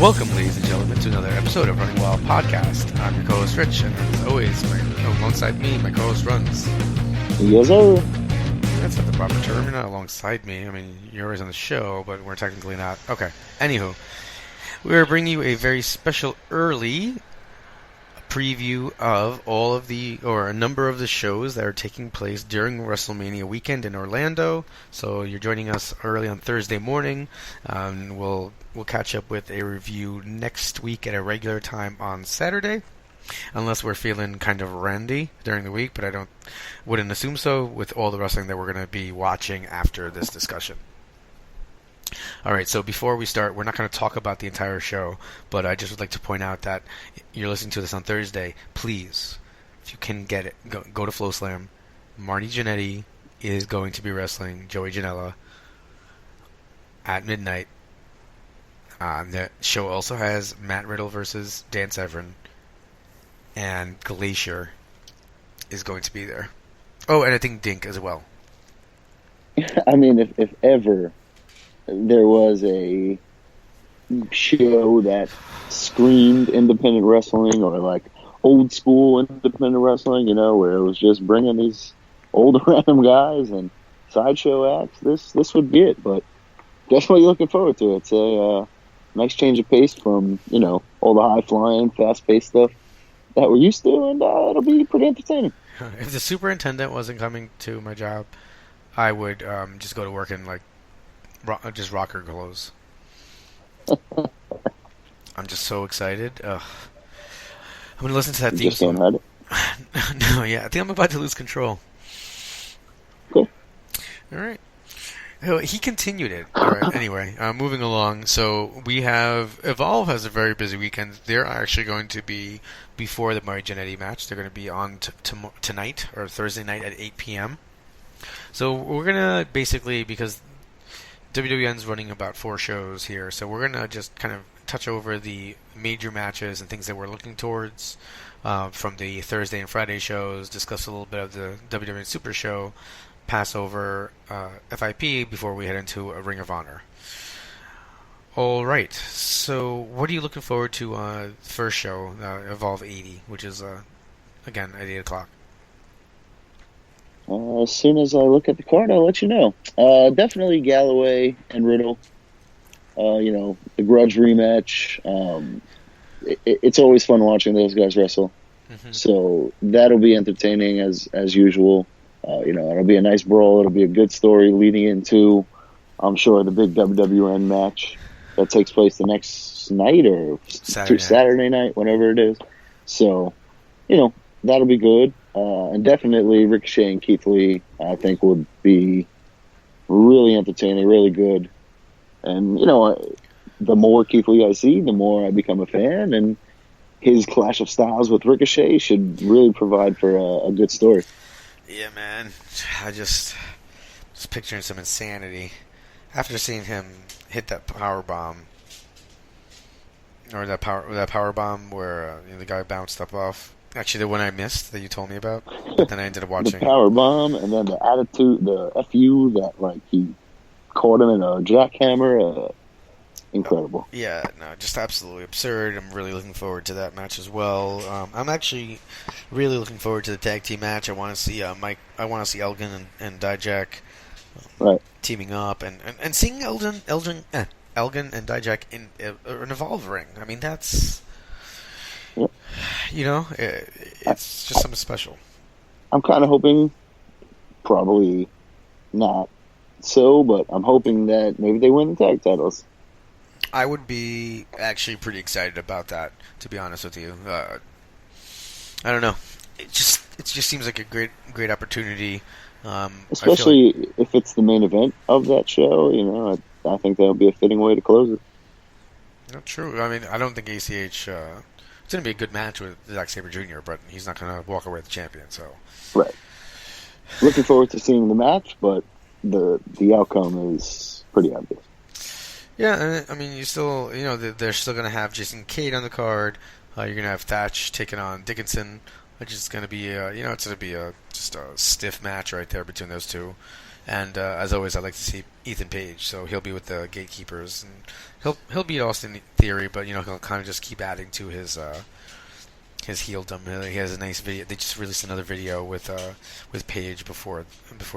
Welcome, ladies and gentlemen, to another episode of Running Wild Podcast. I'm your co-host Rich, and as always, alongside me, my co-host Runs. Yes, sir. That's not the proper term. You're not alongside me. I mean, you're always on the show, but we're technically not. Okay. Anywho, we're bringing you a very special early preview of a number of the shows that are taking place during Wrestlemania weekend in Orlando. So you're joining us early on Thursday morning. We'll catch up with a review next week at a regular time on Saturday, unless we're feeling kind of randy during the week, but I wouldn't assume so with all the wrestling that we're going to be watching after this discussion. Alright, so before we start, we're not going to talk about the entire show, but I just would like to point out that you're listening to this on Thursday. Please, if you can get it, go to FlowSlam. Marty Jannetty is going to be wrestling Joey Janela at midnight. The show also has Matt Riddle versus Dan Severn, and Glacier is going to be there. Oh, and I think Dink as well. I mean, if ever there was a show that screamed independent wrestling or like old school independent wrestling, where it was just bringing these old random guys and sideshow acts, this would be it. But definitely looking forward to it. It's a nice change of pace from, all the high-flying, fast-paced stuff that we're used to, and it'll be pretty entertaining. If the superintendent wasn't coming to my job, I would just go to work in, just rocker clothes. I'm just so excited. Ugh. I'm going to listen to that theme song. No, yeah, I think I'm about to lose control. Cool. All right. He continued it. All right. Anyway, moving along. So we have Evolve has a very busy weekend. They're actually going to be before the Marty Jannetty match. They're going to be on tonight or Thursday night at 8 p.m. So we're gonna basically, because WWN's running about 4 shows here, so we're gonna just kind of touch over the major matches and things that we're looking towards from the Thursday and Friday shows. Discuss a little bit of the WWN Supershow. Pass over FIP before we head into a Ring of Honor. All right. So, what are you looking forward to? First show, Evolve 80, which is again at 8 o'clock. As soon as I look at the card, I'll let you know. Definitely Galloway and Riddle. The Grudge rematch. It's always fun watching those guys wrestle. Mm-hmm. So that'll be entertaining as usual. It'll be a nice brawl. It'll be a good story leading into, I'm sure, the big WWN match that takes place the next night or Saturday night, whatever it is. So, that'll be good. And definitely Ricochet and Keith Lee, I think, would be really entertaining, really good. And, the more Keith Lee I see, the more I become a fan. And his clash of styles with Ricochet should really provide for a good story. Yeah, man. I just picturing some insanity after seeing him hit that power bomb, or that power bomb where the guy bounced up off. Actually, the one I missed that you told me about, but then I ended up watching the power bomb, and then the attitude, the FU that he caught him in a jackhammer. Incredible. Yeah, no, just absolutely absurd. I'm really looking forward to that match as well. I'm actually really looking forward to the tag team match. I want to see I want to see Elgin and Dijak teaming up, and seeing Elgin and Dijak in an Evolve ring. I mean, that's it's just something special. I'm kind of hoping, probably not so, but I'm hoping that maybe they win the tag titles. I would be actually pretty excited about that, to be honest with you. I don't know. It just seems like a great opportunity. Especially if it's the main event of that show, I think that would be a fitting way to close it. Not true. I mean, I don't think ACH. It's going to be a good match with Zack Sabre Jr., but he's not going to walk away with the champion. So, right. Looking forward to seeing the match, but the outcome is pretty obvious. Yeah, I mean, you still, they're still going to have Jason Cade on the card. You're going to have Thatch taking on Dickinson, which is going to be, it's going to be just a stiff match right there between those two. And as always, I like to see Ethan Page, so he'll be with the Gatekeepers, and he'll beat Austin Theory, but he'll kind of just keep adding to his heeldom. He has a nice video. They just released another video with Page before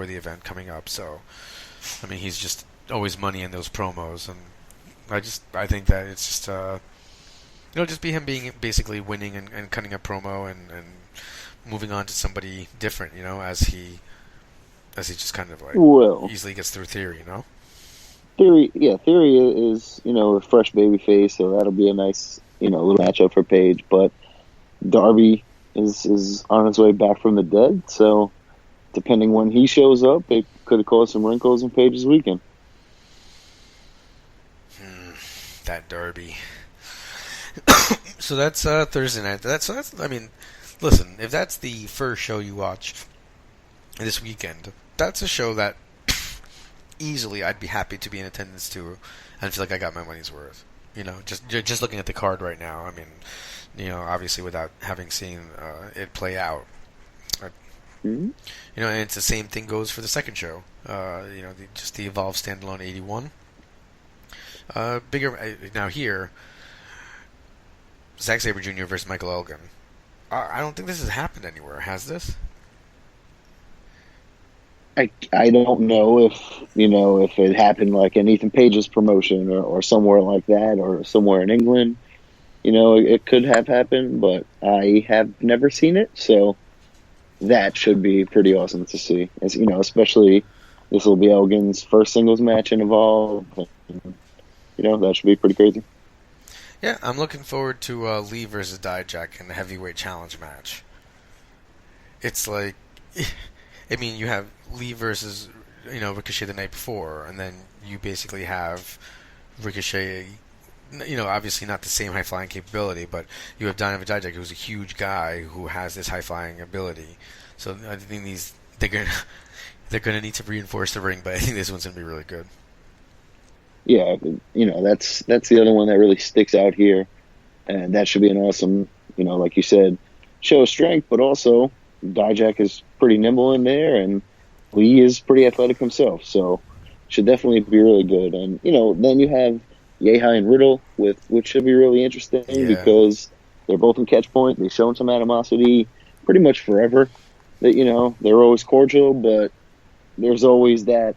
the event coming up. So, I mean, he's just always money in those promos, and I think that it's just just be him being basically winning and cutting a promo and moving on to somebody different, as he just kind of easily gets through Theory, Theory is, a fresh baby face, so that'll be a nice, little matchup for Page. But Darby is on his way back from the dead, so depending when he shows up, it could have caused some wrinkles in Page's weekend. That Darby. So that's Thursday night. I mean, listen, if that's the first show you watch this weekend, that's a show that easily I'd be happy to be in attendance to and feel like I got my money's worth. Just looking at the card right now, I mean, obviously without having seen it play out. And it's the same thing goes for the second show. Just the Evolve Standalone 81. Bigger now here, Zack Sabre Jr. versus Michael Elgin. I don't think this has happened anywhere. Has this? I don't know if it happened like in Ethan Page's promotion or somewhere like that or somewhere in England. It could have happened, but I have never seen it, so that should be pretty awesome to see. As especially this will be Elgin's first singles match in Evolve. That should be pretty crazy. Yeah, I'm looking forward to Lee versus Dijak in the heavyweight challenge match. It's like, I mean, you have Lee versus Ricochet the night before, and then you basically have Ricochet. Obviously not the same high flying capability, but you have Donovan Dijak, who's a huge guy who has this high flying ability. So I think they're gonna need to reinforce the ring, but I think this one's gonna be really good. Yeah, that's the other one that really sticks out here, and that should be an awesome, like you said, show of strength, but also Dijak is pretty nimble in there, and Lee is pretty athletic himself, so should definitely be really good. And then you have Yehi and Riddle, which should be really interesting because they're both in catch point. They've shown some animosity pretty much forever. That they're always cordial, but there's always that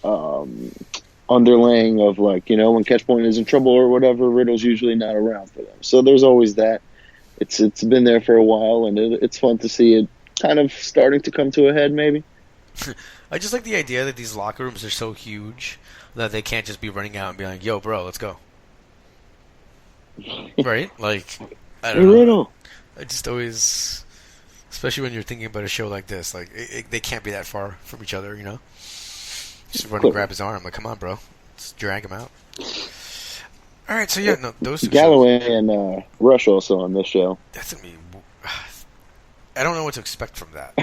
underlaying of when catch point is in trouble or whatever, Riddle's usually not around for them. So there's always that. It's been there for a while, and it's fun to see it kind of starting to come to a head, maybe. I just like the idea that these locker rooms are so huge that they can't just be running out and be like, "Yo, bro, let's go." Right? Like, I don't know. Riddle. I just always, especially when you're thinking about a show like this, like they can't be that far from each other, Just run and grab his arm. Like, come on, bro. Let's drag him out. All right, so those two Galloway shows. and Rush also on this show. That's gonna be. I don't know what to expect from that.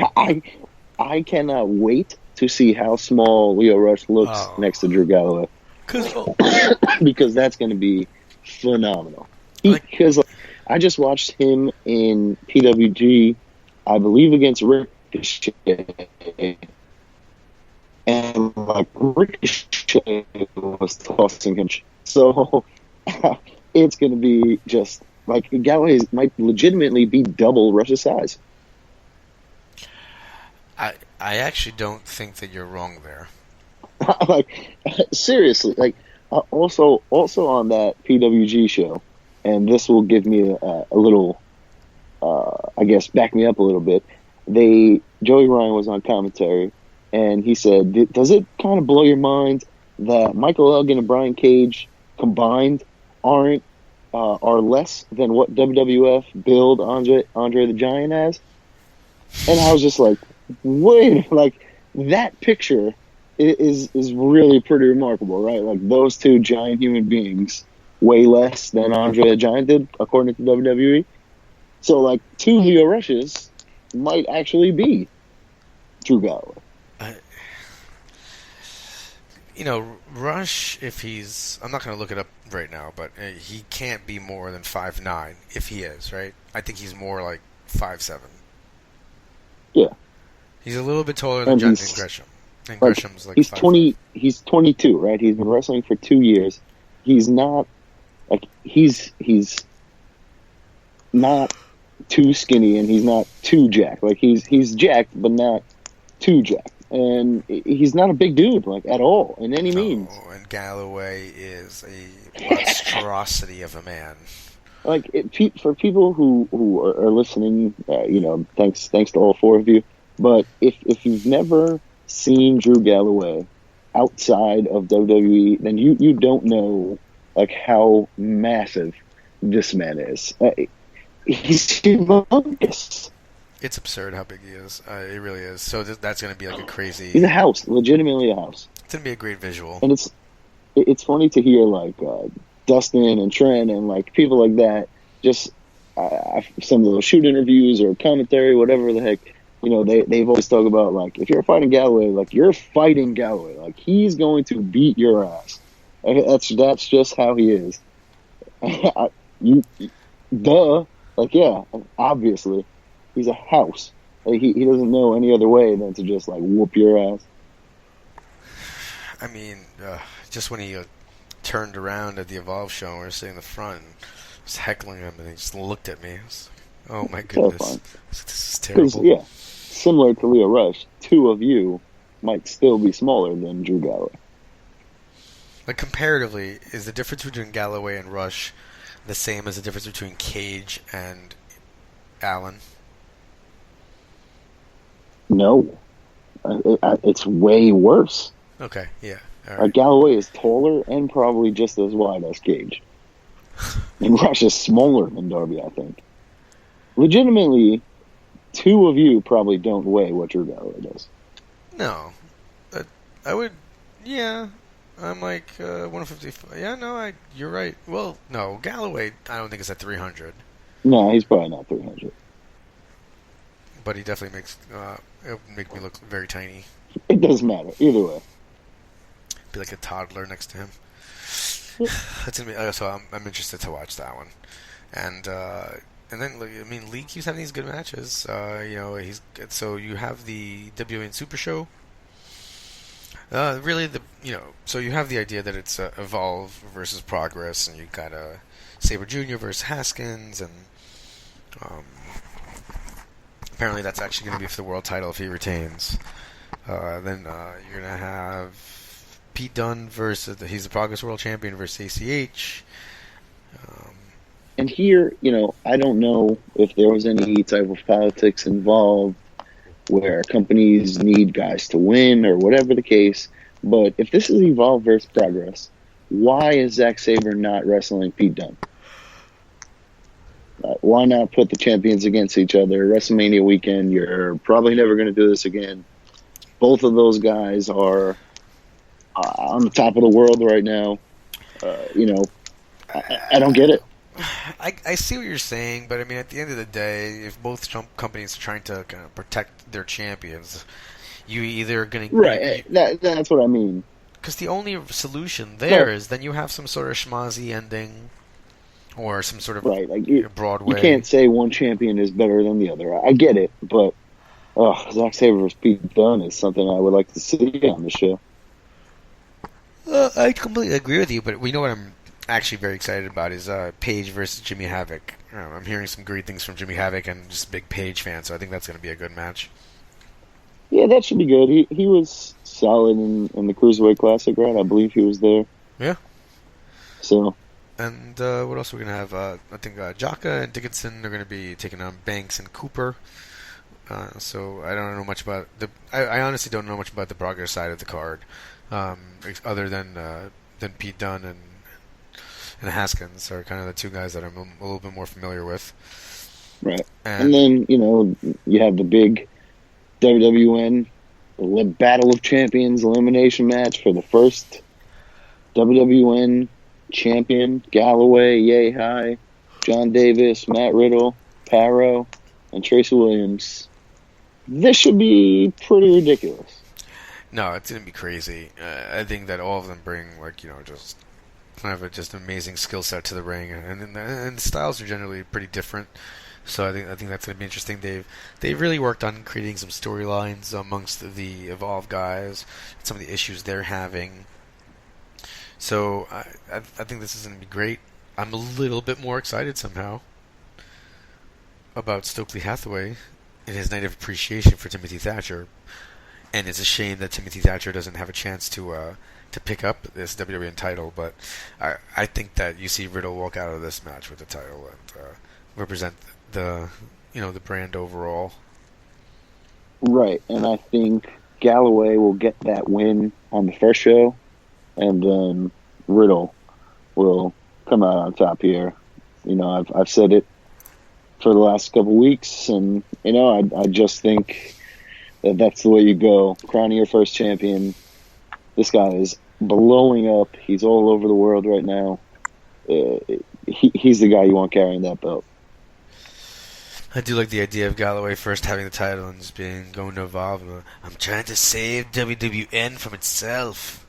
I cannot wait to see how small Leo Rush looks next to Drew Galloway. Because that's going to be phenomenal. Because I just watched him in PWG, I believe against Ricochet. And Ricochet was tossing him. So it's going to be just Galloway might legitimately be double Rush's size. I actually don't think that you're wrong there. Seriously, also on that PWG show, and this will give me a little, I guess, back me up a little bit. Joey Ryan was on commentary, and he said, "Does it kind of blow your mind that Michael Elgin and Brian Cage combined are less than what WWF billed Andre the Giant as?" And I was just like, wait, that picture is really pretty remarkable, right? Those two giant human beings way less than Andre the Giant did, according to WWE. So, two Leo Rushes might actually be Drew Galloway. Rush, if he's... I'm not going to look it up right now, but he can't be more than 5'9", if he is, right? I think he's more like 5'7". Yeah. He's a little bit taller than Jonathan Gresham. And Like Gresham's like he's 5'5". he's 22, right? He's been wrestling for 2 years. He's not like he's not too skinny and he's not too jacked. Like he's jacked but not too jacked. And he's not a big dude, like, at all, in any means. Oh, and Galloway is a monstrosity of a man. Like, for people who are listening, thanks to all four of you. But if you've never seen Drew Galloway outside of WWE, then you don't know, like, how massive this man is. He's humongous. It's absurd how big he is. It really is. So that's going to be like a crazy... He's a house, legitimately a house. It's going to be a great visual. And it's funny to hear, like, Dustin and Trent and, like, people like that, just some of those shoot interviews or commentary, whatever the heck, they've always talked about, like, if you're fighting Galloway, like, you're fighting Galloway. Like, he's going to beat your ass. That's just how he is. Like, yeah, obviously. He's a house. Like, he doesn't know any other way than to just, like, whoop your ass. I mean, just when he turned around at the Evolve show and we were sitting in the front and was heckling him and he just looked at me. I was like, oh my goodness. This is terrible. Yeah, similar to Leo Rush, two of you might still be smaller than Drew Galloway. Like, comparatively, is the difference between Galloway and Rush the same as the difference between Cage and Allen? No. It's way worse. Okay, yeah. All right. Like, Galloway is taller and probably just as wide as Cage. And Rush is smaller than Darby, I think. Legitimately, two of you probably don't weigh what Drew Galloway does. No. I would... Yeah. I'm like 155. Yeah, no, you're right. Well, no, Galloway, I don't think is at 300. No, he's probably not 300. But he definitely makes... it would make me look very tiny. It doesn't matter. Either way. Be like a toddler next to him. That's gonna be, so I'm interested to watch that one. And then, I mean, Lee keeps having these good matches. So you have the WWN Supershow. Really, so you have the idea that it's Evolve versus Progress, and you got Sabre Jr. versus Haskins, and apparently that's actually going to be for the world title if he retains. Then you're going to have Pete Dunne versus, he's the Progress World Champion, versus ACH. And here, I don't know if there was any type of politics involved where companies need guys to win or whatever the case. But if this is Evolve versus Progress, why is Zack Sabre not wrestling Pete Dunne? Why not put the champions against each other? WrestleMania weekend, you're probably never going to do this again. Both of those guys are on the top of the world right now. I don't get it. I see what you're saying, but I mean, at the end of the day, if both companies are trying to kind of protect their champions, you either going to... Right, that's what I mean. Because the only solution there is then you have some sort of schmozzy ending or some sort of Broadway. You can't say one champion is better than the other. I get it, but Zack Sabre vs. Pete Dunne is something I would like to see on the show. I completely agree with you, but we know what I'm actually very excited about is Paige versus Jimmy Havoc. I'm hearing some great things from Jimmy Havoc, and I'm just a big Paige fan, so I think that's going to be a good match. Yeah, that should be good. He was solid in the Cruiserweight Classic, right? I believe he was there. Yeah. So. And what else are we going to have? I think Jaka and Dickinson are going to be taking on Banks and Cooper. So I don't know much about I honestly don't know much about the Progress side of the card, other than Pete Dunne and Haskins are kind of the two guys that I'm a little bit more familiar with. Right. And then, you have the big WWN Battle of Champions elimination match for the first WWN champion, Galloway, Yay High, John Davis, Matt Riddle, Paro, and Tracy Williams. This should be pretty ridiculous. No, it's going to be crazy. I think that all of them bring, just kind of just amazing skill set to the ring, and the styles are generally pretty different. So I think that's going to be interesting. They've really worked on creating some storylines amongst the Evolve guys, some of the issues they're having. So I think this is going to be great. I'm a little bit more excited somehow about Stokely Hathaway and his night of appreciation for Timothy Thatcher, and it's a shame that Timothy Thatcher doesn't have a chance to pick up this WWN title. But I think that you see Riddle walk out of this match with the title and represent the the brand overall. Right, and I think Galloway will get that win on the first show, and then Riddle will come out on top here. I've said it for the last couple weeks, and I just think that's the way you go. Crowning your first champion. This guy is blowing up. He's all over the world right now. He's the guy you want carrying that belt. I do like the idea of Galloway first having the title and just going to Evolve. I'm trying to save WWN from itself.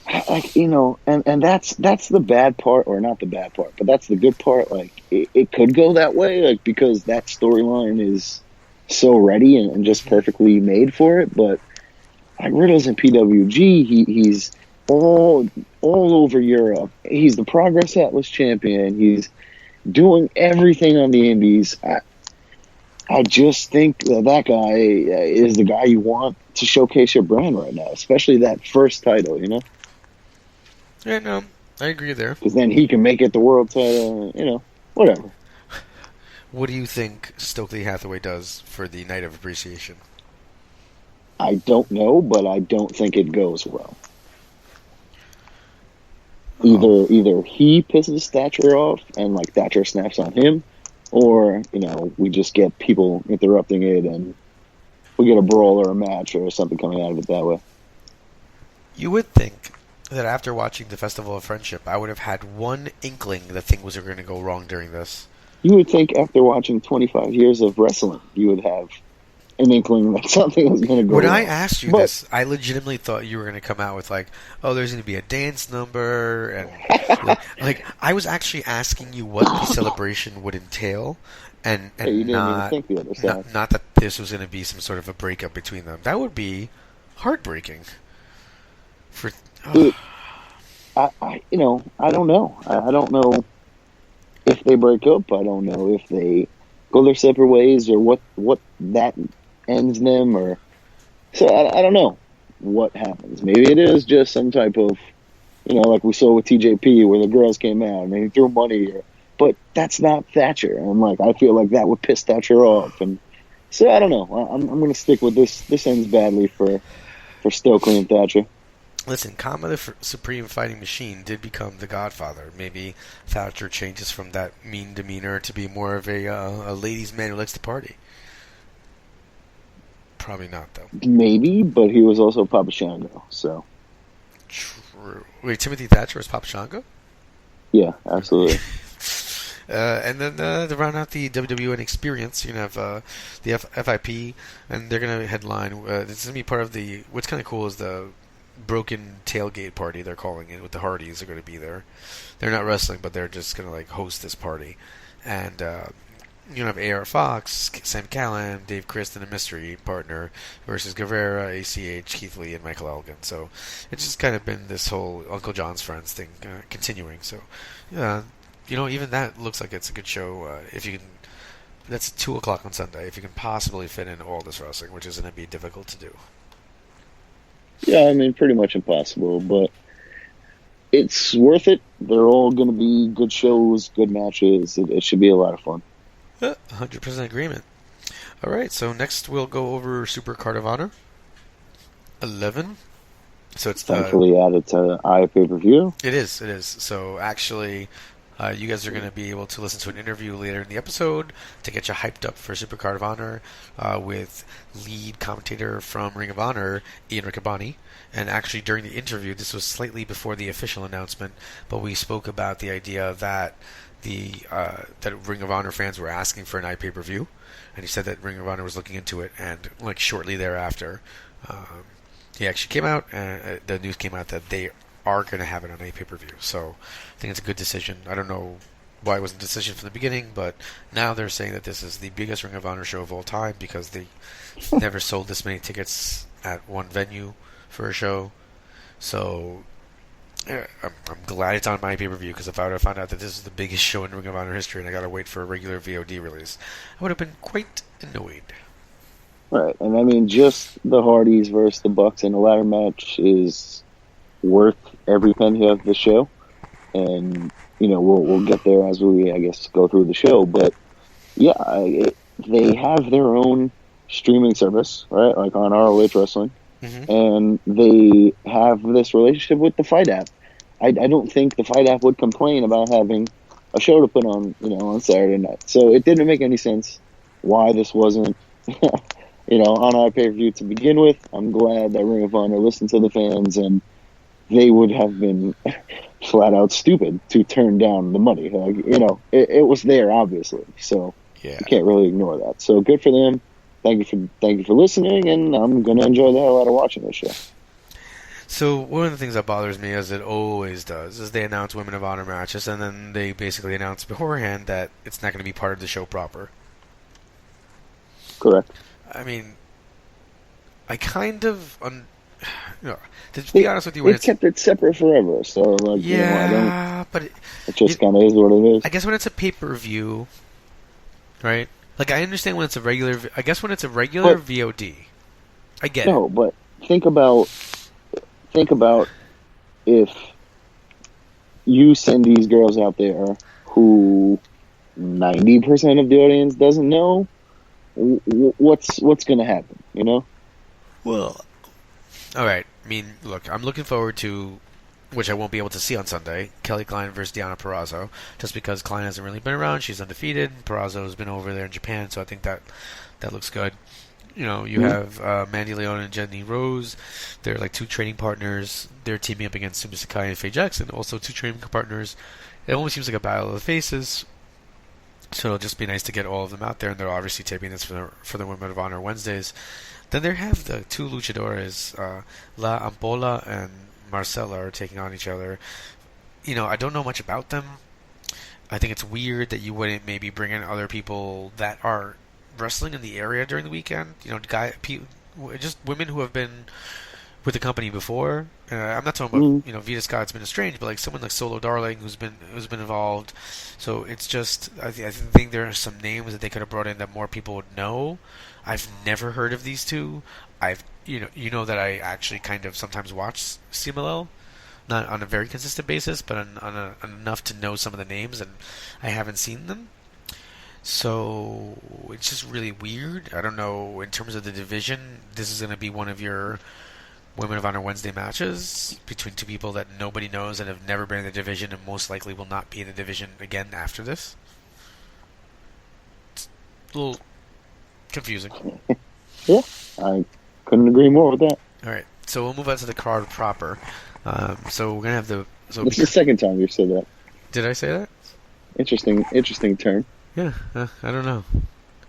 And that's the bad part, or not the bad part, but that's the good part. It could go that way, because that storyline is so ready and just perfectly made for it. But Riddle's in PWG. He's all over Europe. He's the Progress Atlas champion. He's doing everything on the Indies. I just think that guy is the guy you want to showcase your brand right now, especially that first title, Yeah, no, I agree there. Because then he can make it the world title, whatever. What do you think Stokely Hathaway does for the Night of Appreciation? I don't know, but I don't think it goes well. Either he pisses Thatcher off and Thatcher snaps on him, or we just get people interrupting it and we get a brawl or a match or something coming out of it that way. You would think that after watching the Festival of Friendship, I would have had one inkling that things were going to go wrong during this. You would think after watching 25 years of wrestling, you would have an inkling that something was going to go wrong. When I asked you this, I legitimately thought you were going to come out with there's going to be a dance number, and I was actually asking you what the celebration would entail, and you didn't even think the other side. Not that this was going to be some sort of a breakup between them. That would be heartbreaking. Dude, I don't know. I don't know if they break up. I don't know if they go their separate ways, or what that ends them, or so I don't know what happens. Maybe it is just some type of, like we saw with TJP, where the girls came out and they threw money, but that's not Thatcher, and I feel like that would piss Thatcher off, and so I don't know. I'm going to stick with this. This ends badly for Stokely and Thatcher. Listen, Kama the Supreme Fighting Machine did become the Godfather. Maybe Thatcher changes from that mean demeanor to be more of a ladies' man who likes to party. Probably not, though. Maybe, but he was also Papa Shango, so. True. Wait, Timothy Thatcher was Papa Shango? Yeah, absolutely. And then to round out the WWN experience, you're going to have the FIP, and they're going to headline. This is going to be part of the... What's kind of cool is the broken tailgate party, they're calling it, with the Hardys are going to be there. They're not wrestling, but they're just going to host this party. And you have AR Fox, Sam Callan, Dave Christ, and a mystery partner versus Guevara, ACH, Keith Lee, and Michael Elgin. So it's just kind of been this whole Uncle John's Friends thing continuing. So even that looks like it's a good show. If you can, that's 2 o'clock on Sunday. If you can possibly fit in all this wrestling, which is going to be difficult to do. Yeah, I mean, pretty much impossible, but it's worth it. They're all going to be good shows, good matches. It should be a lot of fun. 100% agreement. All right, so next we'll go over Supercard of Honor 11. So it's thankfully added to iPPV. It is. So actually, you guys are going to be able to listen to an interview later in the episode to get you hyped up for Supercard of Honor with lead commentator from Ring of Honor, Ian Riccaboni. And actually, during the interview, this was slightly before the official announcement, but we spoke about the idea that that Ring of Honor fans were asking for an iPay-per-view, and he said that Ring of Honor was looking into it, and shortly thereafter, he actually came out, and the news came out that they are going to have it on a pay-per-view. So I think it's a good decision. I don't know why it was a decision from the beginning, but now they're saying that this is the biggest Ring of Honor show of all time because they never sold this many tickets at one venue for a show. So I'm glad it's on my pay-per-view, because if I would have found out that this is the biggest show in Ring of Honor history and I gotta wait for a regular VOD release, I would have been quite annoyed. Right, and I mean, just the Hardys versus the Bucks in a ladder match is worth every penny of the show, and we'll get there as we, I guess, go through the show. But yeah, they have their own streaming service, right? Like on ROH Wrestling, and they have this relationship with the Fight app. I don't think the Fight app would complain about having a show to put on, on Saturday night. So it didn't make any sense why this wasn't, on our pay-per-view to begin with. I'm glad that Ring of Honor listened to the fans, and they would have been flat out stupid to turn down the money. It was there, obviously. So you can't really ignore that. So good for them. Thank you for listening, and I'm going to enjoy the hell out of watching this show. So one of the things that bothers me, as it always does, is they announce Women of Honor matches, and then they basically announce beforehand that it's not going to be part of the show proper. Correct. I mean, I kind of, to be honest with you, it's kept it separate forever. So but it just kind of is what it is. I guess when it's a pay-per-view, right? Like, I understand when it's a regular. I guess when it's a regular VOD, I get it. No, but think about if you send these girls out there who 90% of the audience doesn't know, what's going to happen, Well, all right. I mean, look, I'm looking forward to, which I won't be able to see on Sunday, Kelly Klein versus Deonna Purrazzo, just because Klein hasn't really been around. She's undefeated. Purrazzo's been over there in Japan, so I think that looks good. You have Mandy Leon and Jenny Rose. They're like two training partners. They're teaming up against Sumi Sakai and Faye Jackson, also two training partners. It almost seems like a battle of the faces. So it'll just be nice to get all of them out there, and they're obviously taping this for the Women of Honor Wednesdays. Then they have the two luchadores, La Ampola and Marcela, are taking on each other. I don't know much about them. I think it's weird that you wouldn't maybe bring in other people that are wrestling in the area during the weekend. Just women who have been with the company before. I'm not talking about Vita Scott's been estranged, but like someone like Solo Darling who's been involved. So it's just I think there are some names that they could have brought in that more people would know. I've never heard of these two. That I actually kind of sometimes watch CMLL, not on a very consistent basis, but on enough to know some of the names, and I haven't seen them. So it's just really weird. I don't know, in terms of the division, this is going to be one of your Women of Honor Wednesday matches between two people that nobody knows and have never been in the division and most likely will not be in the division again after this. It's a little confusing. Yeah, I couldn't agree more with that. Alright, so we'll move on to the card proper. So we're going to have the... This is the second time you've said that. Did I say that? Interesting term. Yeah, I don't know.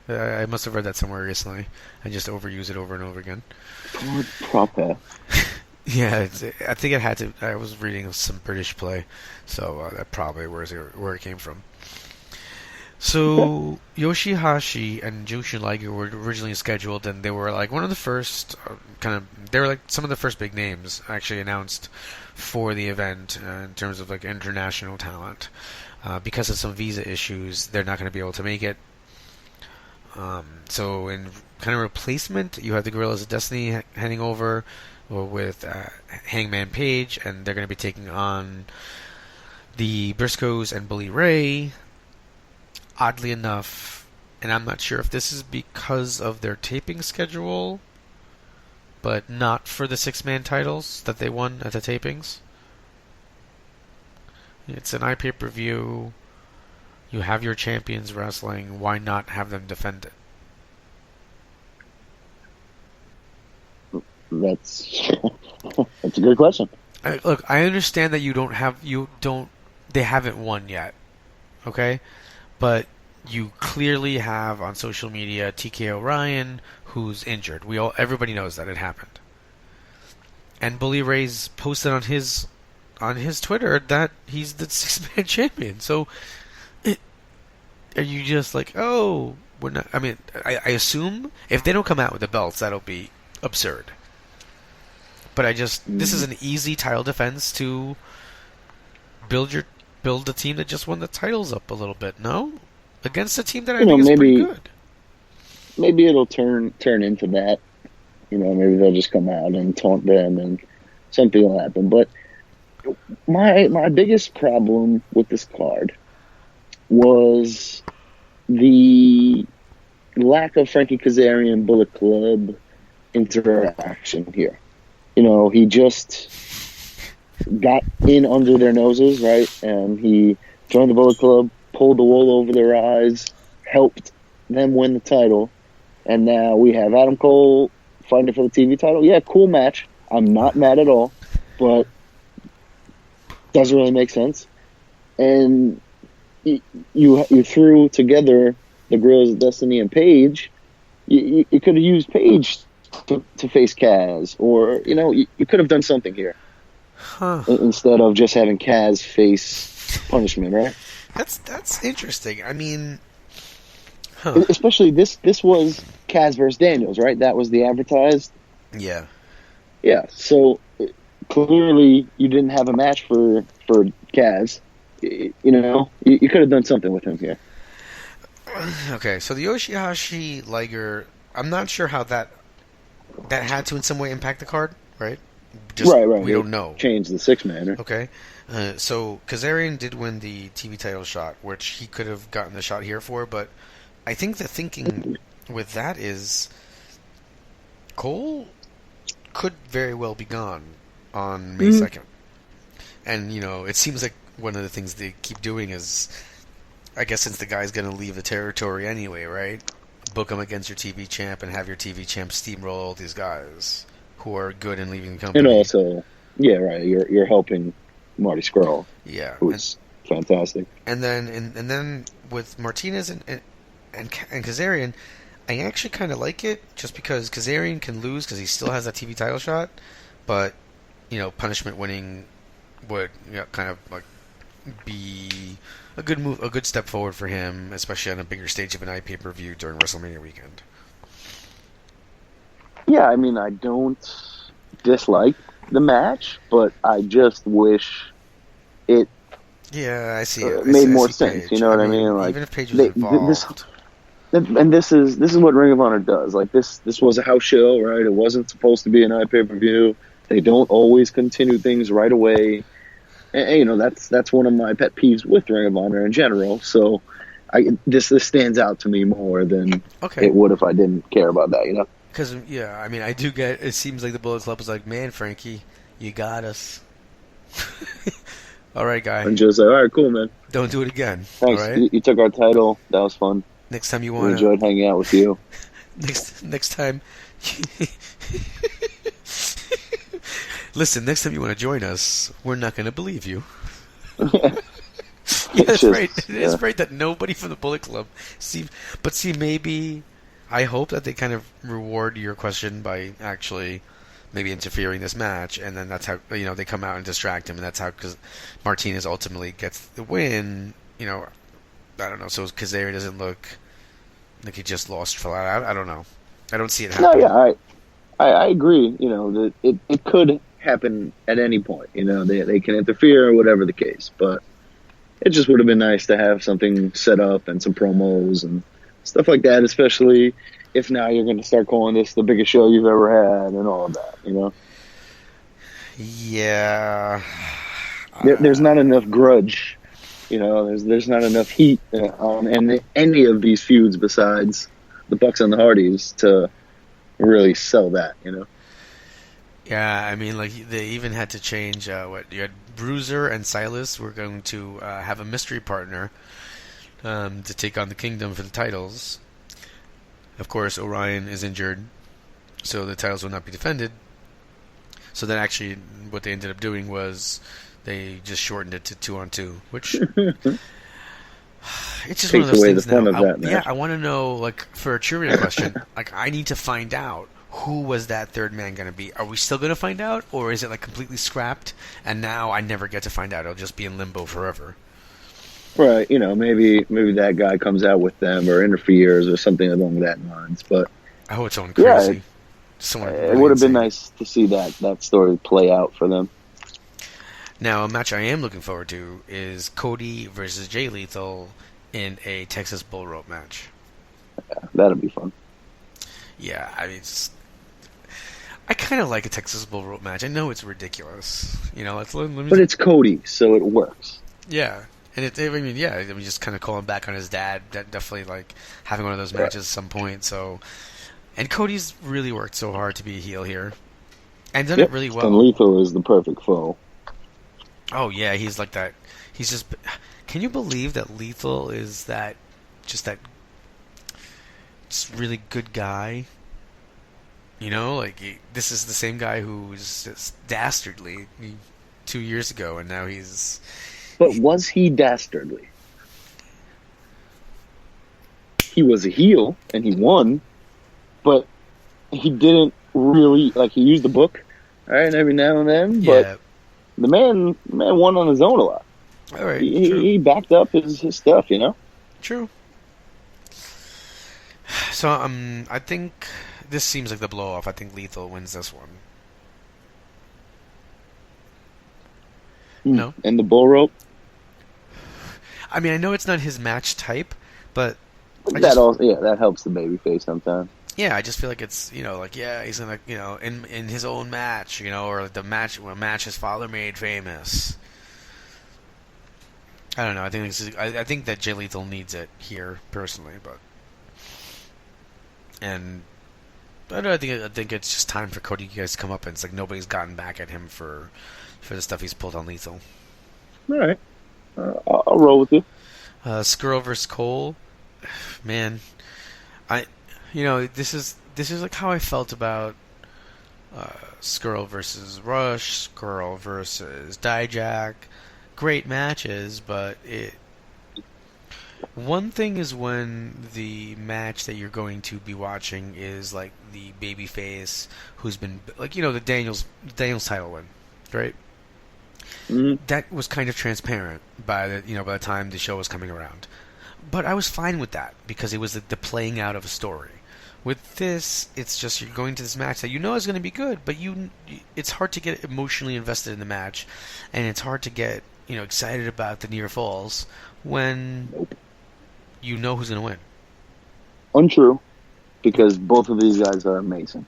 I must have read that somewhere recently. I just overuse it over and over again. Card proper. Yeah, I think it had to... I was reading some British play, so that probably where it came from. So, Yoshihashi and Jushin Liger were originally scheduled, and they were like one of the first they were like some of the first big names actually announced for the event in terms of like international talent. Because of some visa issues, they're not going to be able to make it. So in kind of replacement, you have the Guerrillas of Destiny heading over with Hangman Page, and they're going to be taking on the Briscoes and Bully Ray. Oddly enough, and I'm not sure if this is because of their taping schedule, but not for the 6-man titles that they won at the tapings. It's an iPPV. You have your champions wrestling. Why not have them defend it? That's a good question. Look, I understand that they haven't won yet. Okay? But you clearly have on social media TK O'Ryan, who's injured. Everybody knows that it happened. And Bully Ray's posted on his Twitter that he's the 6-man champion. So are you just like, oh, we're not? I mean, I assume if they don't come out with the belts, that'll be absurd. But this is an easy title defense to build a team that just won the titles up a little bit. No, against a team that I think is pretty good. Maybe it'll turn into that. Maybe they'll just come out and taunt them, and something will happen. But my biggest problem with this card was the lack of Frankie Kazarian Bullet Club interaction here. He just got in under their noses, right? And he joined the Bullet Club, pulled the wool over their eyes, helped them win the title. And now we have Adam Cole fighting for the TV title. Yeah, cool match. I'm not mad at all, but doesn't really make sense. And you threw together the Guerrillas of Destiny and Paige. You could have used Paige to face Kaz, or you could have done something here instead of just having Kaz face Punishment, right? That's interesting. I mean, especially this was Kaz versus Daniels, right? That was the advertised. Yeah. So clearly you didn't have a match for Kaz. You could have done something with him here. Okay, so the Yoshihashi Liger, I'm not sure how that had to in some way impact the card, right? Right. We don't know. Change the 6-man. Okay. So Kazarian did win the TV title shot, which he could have gotten the shot here for, but I think the thinking with that is Cole could very well be gone on May 2nd. And, it seems like one of the things they keep doing is, I guess since the guy's going to leave the territory anyway, right? Book him against your TV champ and have your TV champ steamroll all these guys who are good in leaving the company. And also, right, you're helping Marty Scurll. Yeah. Who's fantastic. And then with Martinez and Kazarian, I actually kind of like it just because Kazarian can lose because he still has that TV title shot, but Punishment winning would kind of like be a good move, a good step forward for him, especially on a bigger stage of an iPPV during WrestleMania weekend. Yeah, I mean, I don't dislike the match, but I just wish it. Yeah, I see. Made more sense. Paige. You know what I mean? Like, even if Paige was involved. This is what Ring of Honor does. Like this was a house show, right? It wasn't supposed to be an iPPV. They don't always continue things right away. And that's one of my pet peeves with Ring of Honor in general. So this stands out to me more than it would if I didn't care about that, Because, I mean, I do get, it seems like the Bullet Club was like, man, Frankie, you got us. All right, guy. And just like, all right, cool, man. Don't do it again. Thanks. All right? You took our title. That was fun. Next time you We want enjoyed hanging out with you. Next time. Listen, next time you want to join us, we're not going to believe you. That's right. It is great that nobody from the Bullet Club maybe I hope that they kind of reward your question by actually maybe interfering this match, and then that's how they come out and distract him, and that's how Martinez ultimately gets the win. I don't know. So Kazarian doesn't look like he just lost flat out. I don't know. I don't see it happening. No, yeah, I agree. That it could happen at any point. They can interfere or whatever the case, but it just would have been nice to have something set up and some promos and stuff like that, especially if now you're going to start calling this the biggest show you've ever had and all of that, Yeah. There's not enough grudge, there's not enough heat on any of these feuds besides the Bucks and the Hardys to really sell that, Yeah, I mean, like, they even had to change, you had Bruiser and Silas were going to have a mystery partner to take on the Kingdom for the titles. Of course, Orion is injured, so the titles will not be defended. So then actually what they ended up doing was they just shortened it to 2-on-2, which it's just one of those things now. I want to know, like, for a trivia question, like, I need to find out who was that third man going to be. Are we still going to find out, or is it like completely scrapped and now I never get to find out? It'll just be in limbo forever. Right, maybe that guy comes out with them or interferes or something along that lines. But I hope it's someone yeah, crazy. Someone it really would have been insane. nice to see that story play out for them. Now, a match I am looking forward to is Cody versus Jay Lethal in a Texas Bull Rope match. That'll be fun. Yeah, I mean, I kind of like a Texas Bull Rope match. I know it's ridiculous, But it's Cody, so it works. Yeah, and just kind of calling back on his dad. That definitely like having one of those matches at some point. So, and Cody's really worked so hard to be a heel here, and done it really well. And Lethal is the perfect foe. Oh yeah, he's like that. He's just. Can you believe that Lethal is just really good guy? This is the same guy who was just dastardly 2 years ago, and now he's. But was he dastardly? He was a heel, and he won, but he didn't really, he used the book, all right, every now and then, but the man won on his own a lot. All right, he backed up his stuff, True. So, I think this seems like the blow-off. I think Lethal wins this one. No? And the bull rope? I mean, I know it's not his match type, but that helps the babyface sometimes. Yeah, I just feel like it's he's gonna in his own match, or the match his father made famous. I don't know. I think that Jay Lethal needs it here personally, I think it's just time for Cody guys to come up, and it's like nobody's gotten back at him for the stuff he's pulled on Lethal. All right. I'll roll with you. Skrull versus Cole, man. This is like how I felt about Skrull versus Rush, Skrull versus Dijak. Great matches, but one thing is when the match that you're going to be watching is like the babyface who's been the Daniels title win, right? Mm-hmm. That was kind of transparent by the time the show was coming around. But I was fine with that because it was the playing out of a story. With this, it's just you're going to this match that is going to be good, but it's hard to get emotionally invested in the match, and it's hard to get excited about the near falls when you know who's going to win. Untrue, because both of these guys are amazing.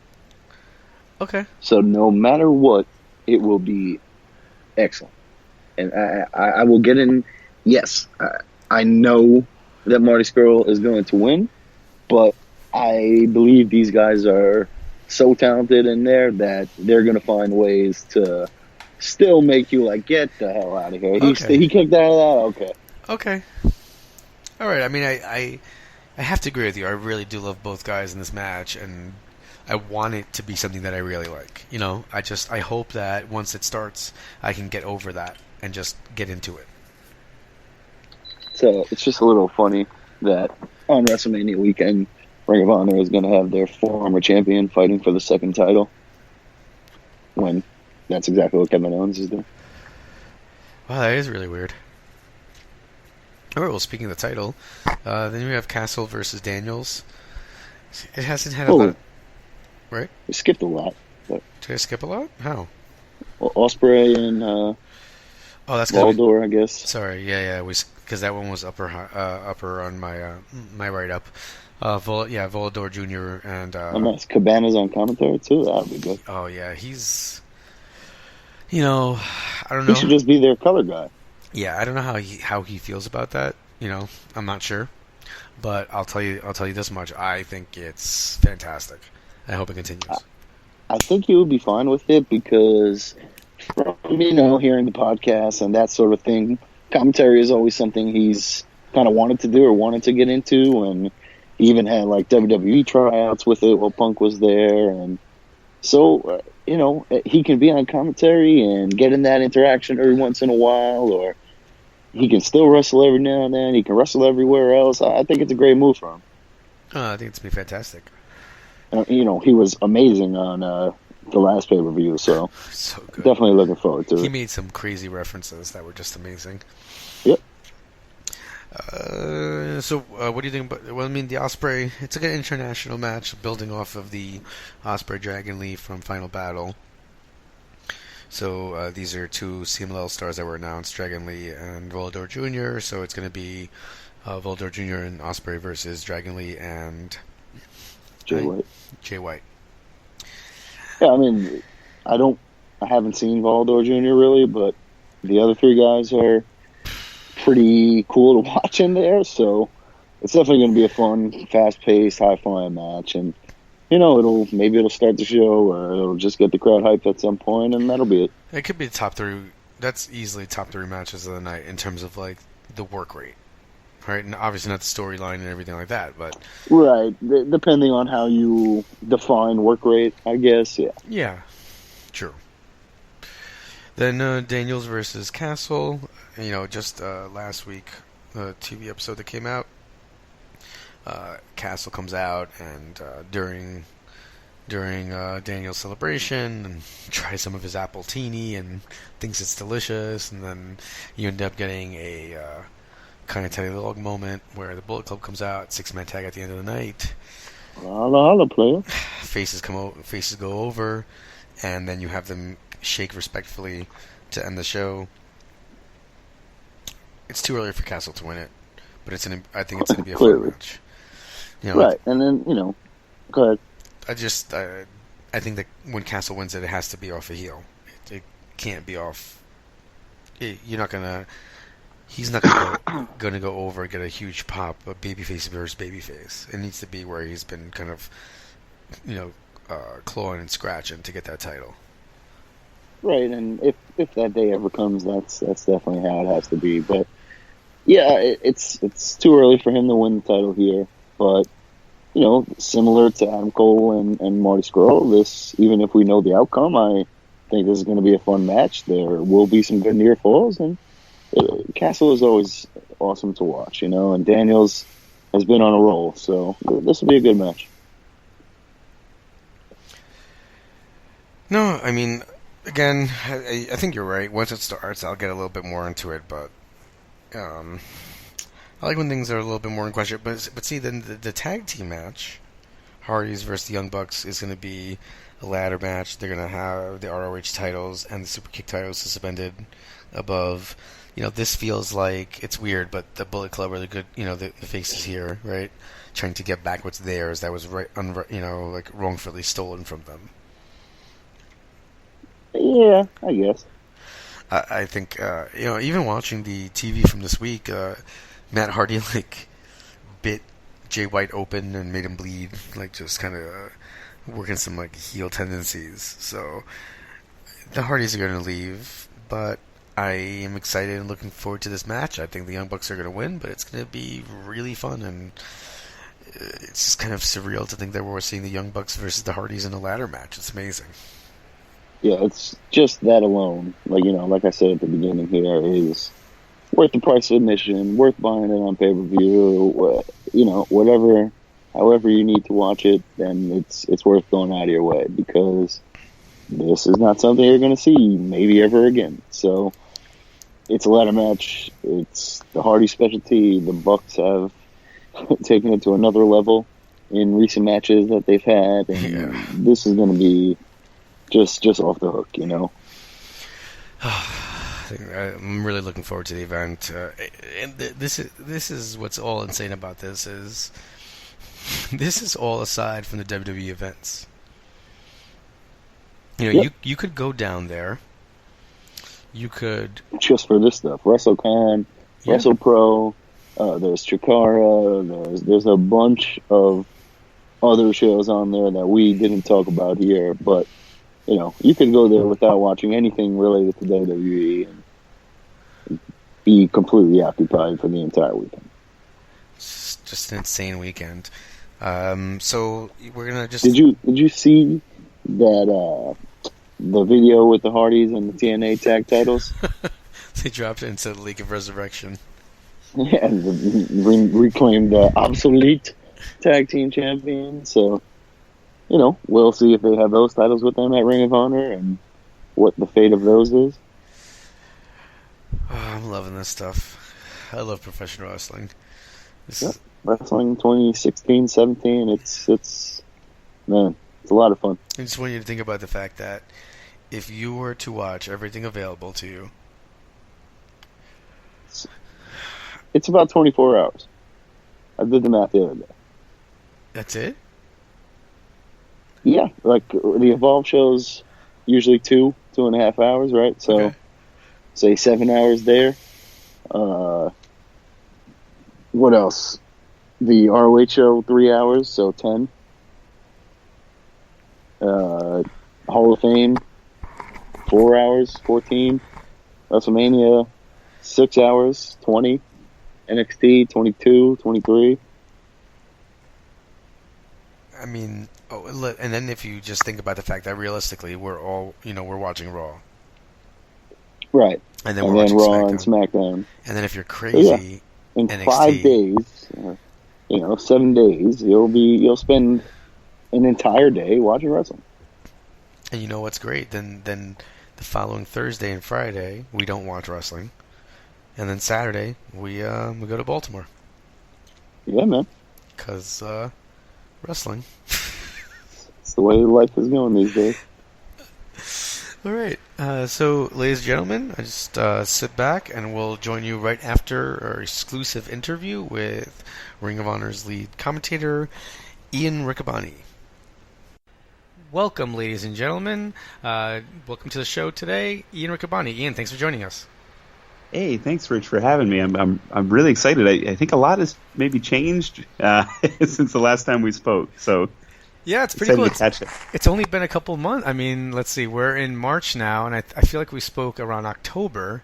Okay. So no matter what, it will be excellent. And I will get in. Yes, I know that Marty Scurll is going to win, but I believe these guys are so talented in there that they're going to find ways to still make you get the hell out of here. Okay. He kicked out of that? Okay. All right. I mean, I have to agree with you. I really do love both guys in this match, and I want it to be something that I really like. I hope that once it starts, I can get over that and just get into it. So it's just a little funny that on WrestleMania weekend, Ring of Honor is going to have their former champion fighting for the second title, when that's exactly what Kevin Owens is doing. Wow, that is really weird. All right, well, speaking of the title, then we have Castle versus Daniels. It hasn't had a lot of... Right? We skipped a lot. But did I skip a lot? How? Well, Ospreay and that's Volador, I guess. Sorry, yeah, because that one was upper on my my write-up. Volador Jr. and... nice. Cabana's on commentary, too? That would be good. Oh, yeah, he's... I don't know. He should just be their color guy. Yeah, I don't know how he feels about that. I'm not sure. But I'll tell you this much. I think it's fantastic. I hope it continues. I think he would be fine with it because from, hearing the podcast and that sort of thing, commentary is always something he's kind of wanted to do or wanted to get into, and he even had WWE tryouts with it while Punk was there, and so he can be on commentary and get in that interaction every once in a while, or he can still wrestle every now and then. He can wrestle everywhere else. I think it's a great move for him. I think it's been fantastic. He was amazing on the last pay-per-view, so good. Definitely looking forward to it. He made some crazy references that were just amazing. Yep. What do you think about? Well, I mean, the Osprey. It's like an international match, building off of the Osprey Dragon Lee from Final Battle. So these are two CMLL stars that were announced, Dragon Lee and Volador Jr. So it's going to be Volador Jr. and Osprey versus Dragon Lee and Jay White. Jay White. Yeah, I mean, I haven't seen Volador Jr. really, but the other three guys are pretty cool to watch in there. So it's definitely going to be a fun, fast-paced, high-flying match, and maybe it'll start the show, or it'll just get the crowd hyped at some point, and that'll be it. It could be the top three. That's easily top three matches of the night in terms of like the work rate, right? And obviously not the storyline and everything like that, but right, depending on how you define work rate, I guess. Yeah. Yeah, true. Then Daniels versus Castle. Just last week, the TV episode that came out. Castle comes out and during Daniel's celebration and tries some of his apple teeny and thinks it's delicious, and then you end up getting a kind of teddy log moment where the Bullet Club comes out, 6-man tag at the end of the night. Holla, holla, player. Faces go over, and then you have them shake respectfully to end the show. It's too early for Castle to win it, but I think it's going to be a fun match. Right, and then, go ahead. I think that when Castle wins it, it has to be off a heel. It can't be off. He's not gonna go over and get a huge pop, a babyface versus babyface. It needs to be where he's been kind of, clawing and scratching to get that title. Right, and if that day ever comes, that's definitely how it has to be. But yeah, it's too early for him to win the title here. But similar to Adam Cole and Marty Scurll, even if we know the outcome, I think this is going to be a fun match. There will be some good near falls, and Castle is always awesome to watch, and Daniels has been on a roll, so this will be a good match. No, I mean, again, I think you're right. Once it starts, I'll get a little bit more into it, but I like when things are a little bit more in question. But see, then the tag team match, Hardys versus the Young Bucks, is going to be a ladder match. They're going to have the ROH titles and the Super Kick titles suspended above. This feels like, it's weird, but the Bullet Club are the good, the faces here, right? Trying to get back what's theirs that was wrongfully stolen from them. Yeah, I guess. I think, even watching the TV from this week, Matt Hardy, bit Jay White open and made him bleed, just kind of working some, heel tendencies. So, the Hardys are going to leave, but I am excited and looking forward to this match. I think the Young Bucks are going to win, but it's going to be really fun, and it's just kind of surreal to think that we're seeing the Young Bucks versus the Hardys in a ladder match. It's amazing. Yeah, it's just that alone. Like I said at the beginning here, is worth the price of admission, worth buying it on pay-per-view, whatever, however you need to watch it, then it's worth going out of your way, because this is not something you're going to see maybe ever again. So it's a ladder match. It's the Hardy specialty. The Bucks have taken it to another level in recent matches that they've had, and this is going to be just off the hook, I'm really looking forward to the event, and this is what's all insane about this is this is all aside from the WWE events. You could go down there. You could just for this stuff, WrestleCon, WrestlePro. There's Chikara. There's a bunch of other shows on there that we didn't talk about here, but you could go there without watching anything related to WWE and be completely occupied for the entire weekend. It's just an insane weekend. So we're gonna just. Did you see that the video with the Hardys and the TNA tag titles? They dropped it into the League of Resurrection. Yeah, and reclaimed obsolete tag team champion. So. We'll see if they have those titles with them at Ring of Honor and what the fate of those is. Oh, I'm loving this stuff. I love professional wrestling. Yep. Wrestling 2016, 17. It's man, it's a lot of fun. I just want you to think about the fact that if you were to watch everything available to you, It's about 24 hours. I did the math the other day. that's it? Yeah, like the Evolve shows, usually 2.5 hours, right? So, Okay. say 7 hours there. What else? The ROH show, 3 hours, so 10. Hall of Fame, 4 hours, 14. WrestleMania, 6 hours, 20. NXT, 22, 23. I mean, and then if you just think about the fact that realistically we're watching Raw. Right. And then And we're then watching Raw SmackDown. and SmackDown. And then if you're So, crazy, in NXT. 5 days, 7 days, you'll spend an entire day watching wrestling. And you know what's great? Then the following Thursday and Friday we don't watch wrestling, and then Saturday we go to Baltimore Yeah, man. because wrestling. It's the way life is going these days. All right. So, ladies and gentlemen, I just sit back and we'll join you right after our exclusive interview with Ring of Honor's lead commentator, Ian Riccaboni. Welcome, ladies and gentlemen. Welcome to the show today, Ian Riccaboni. Ian, thanks for joining us. Hey, thanks, Rich, for having me. I'm really excited. I think a lot has maybe changed since the last time we spoke. So yeah, it's pretty cool. To catch it. It's only been a couple months. I mean, let's see. We're in March now, and I feel like we spoke around October.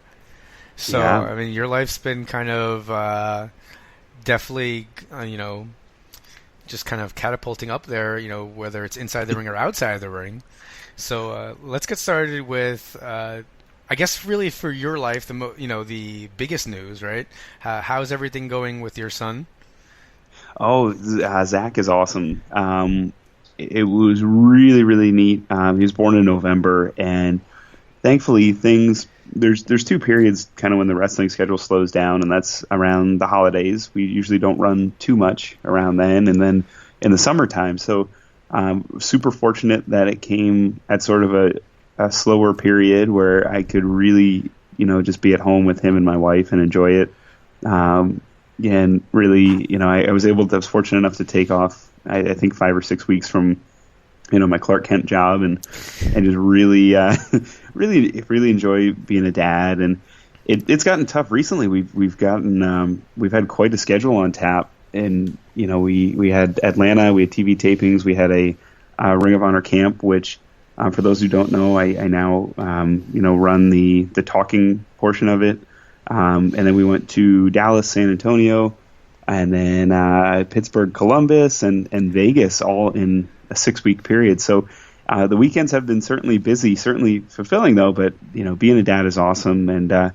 So Yeah. I mean, your life's been kind of definitely, just kind of catapulting up there. Whether it's inside the ring or outside the ring. So let's get started with. I guess really for your life, the biggest news, right? How's everything going with your son? Oh, Zach is awesome. It was really, really neat. He was born in November, and thankfully there's 2 periods kind of when the wrestling schedule slows down, and that's around the holidays. We usually don't run too much around then, and then in the summertime. So super fortunate that it came at sort of a slower period where I could really, just be at home with him and my wife and enjoy it. And really, I was fortunate enough to take off, I think 5 or 6 weeks from, my Clark Kent job and just really, really enjoy being a dad. And it's gotten tough recently. We've had quite a schedule on tap, and, we had Atlanta, we had TV tapings, we had a Ring of Honor camp, which, for those who don't know, I now, run the talking portion of it. And then we went to Dallas, San Antonio, and then Pittsburgh, Columbus, and Vegas, all in a 6-week period. So the weekends have been certainly busy, certainly fulfilling, though. But, being a dad is awesome. And the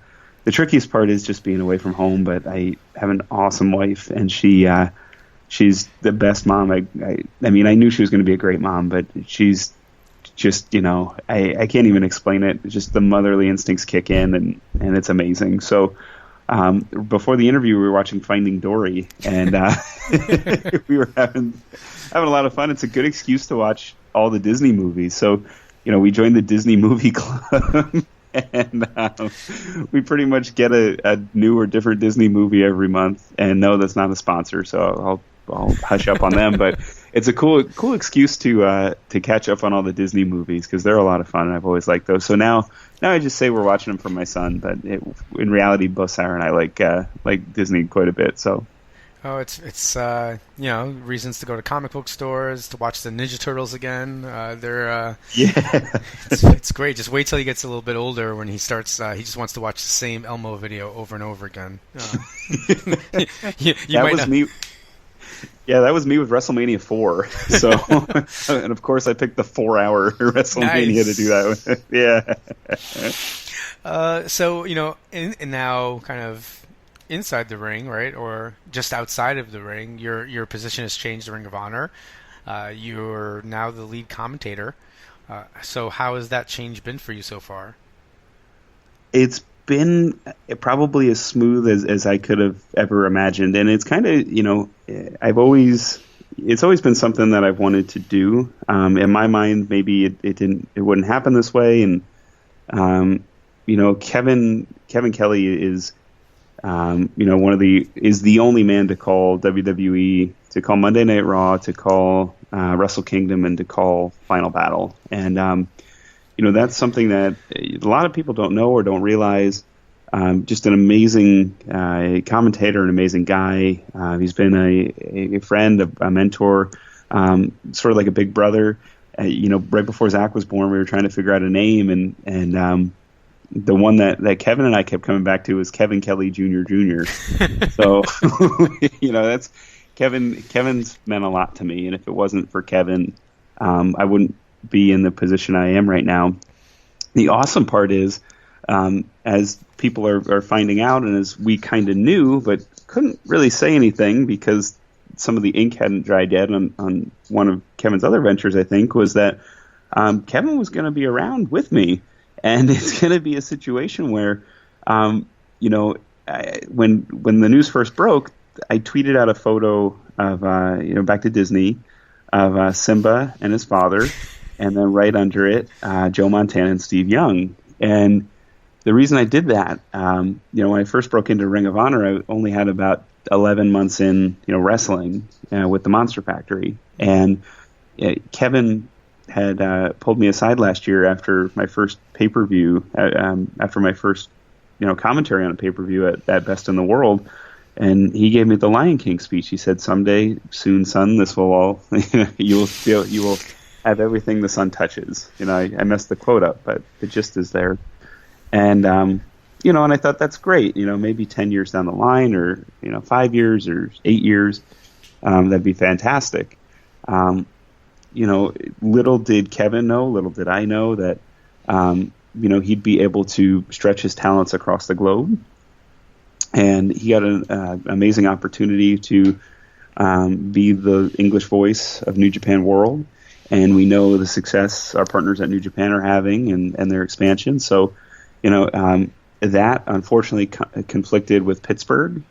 trickiest part is just being away from home. But I have an awesome wife, and she's the best mom. I mean, I knew she was going to be a great mom, but she's just, I can't even explain it. Just the motherly instincts kick in, and it's amazing. So before the interview, we were watching Finding Dory, and we were having a lot of fun. It's a good excuse to watch all the Disney movies. So, we joined the Disney Movie Club, and we pretty much get a new or different Disney movie every month. And no, that's not a sponsor, so I'll hush up on them, but it's a cool excuse to catch up on all the Disney movies because they're a lot of fun, and I've always liked those. So now I just say we're watching them for my son, but in reality, both Sarah and I like Disney quite a bit. So, it's reasons to go to comic book stores to watch the Ninja Turtles again. They're yeah, it's great. Just wait till he gets a little bit older when he starts. He just wants to watch the same Elmo video over and over again. You that might was not. me. Yeah, that was me with WrestleMania 4. So, and of course, I picked the 4-hour WrestleMania Nice. to do that with. Yeah. So and now kind of inside the ring, right, or just outside of the ring, your position has changed to Ring of Honor. You're now the lead commentator. So how has that change been for you so far? It's been probably as smooth as I could have ever imagined. And it's kind of, it's always been something that I've wanted to do. In my mind, maybe it wouldn't happen this way. And, Kevin Kelly is, is the only man to call WWE, to call Monday Night Raw, to call Wrestle Kingdom, and to call Final Battle. And, that's something that a lot of people don't know or don't realize. Just an amazing commentator, an amazing guy. He's been a friend, a mentor, sort of like a big brother. Right before Zach was born, we were trying to figure out a name, and the one that Kevin and I kept coming back to was Kevin Kelly Jr. So, that's Kevin's meant a lot to me, and if it wasn't for Kevin, I wouldn't be in the position I am right now. The awesome part is, as people are finding out, and as we kind of knew but couldn't really say anything because some of the ink hadn't dried yet on one of Kevin's other ventures, I think, was that Kevin was going to be around with me. And it's going to be a situation where, when the news first broke, I tweeted out a photo of, back to Disney, of Simba and his father, and then right under it, Joe Montana and Steve Young. And the reason I did that, when I first broke into Ring of Honor, I only had about 11 months in, wrestling with the Monster Factory. And Kevin had pulled me aside last year after my first pay-per-view, after my first, commentary on a pay-per-view at Best in the World. And he gave me the Lion King speech. He said, "Someday soon, son, this will all, you will have everything the sun touches." I messed the quote up, but the gist is there. And, and I thought that's great, maybe 10 years down the line, or, 5 years or 8 years, that'd be fantastic. Little did Kevin know, little did I know that, he'd be able to stretch his talents across the globe. And he got an amazing opportunity to be the English voice of New Japan World. And we know the success our partners at New Japan are having and their expansion. So, that unfortunately conflicted with Pittsburgh,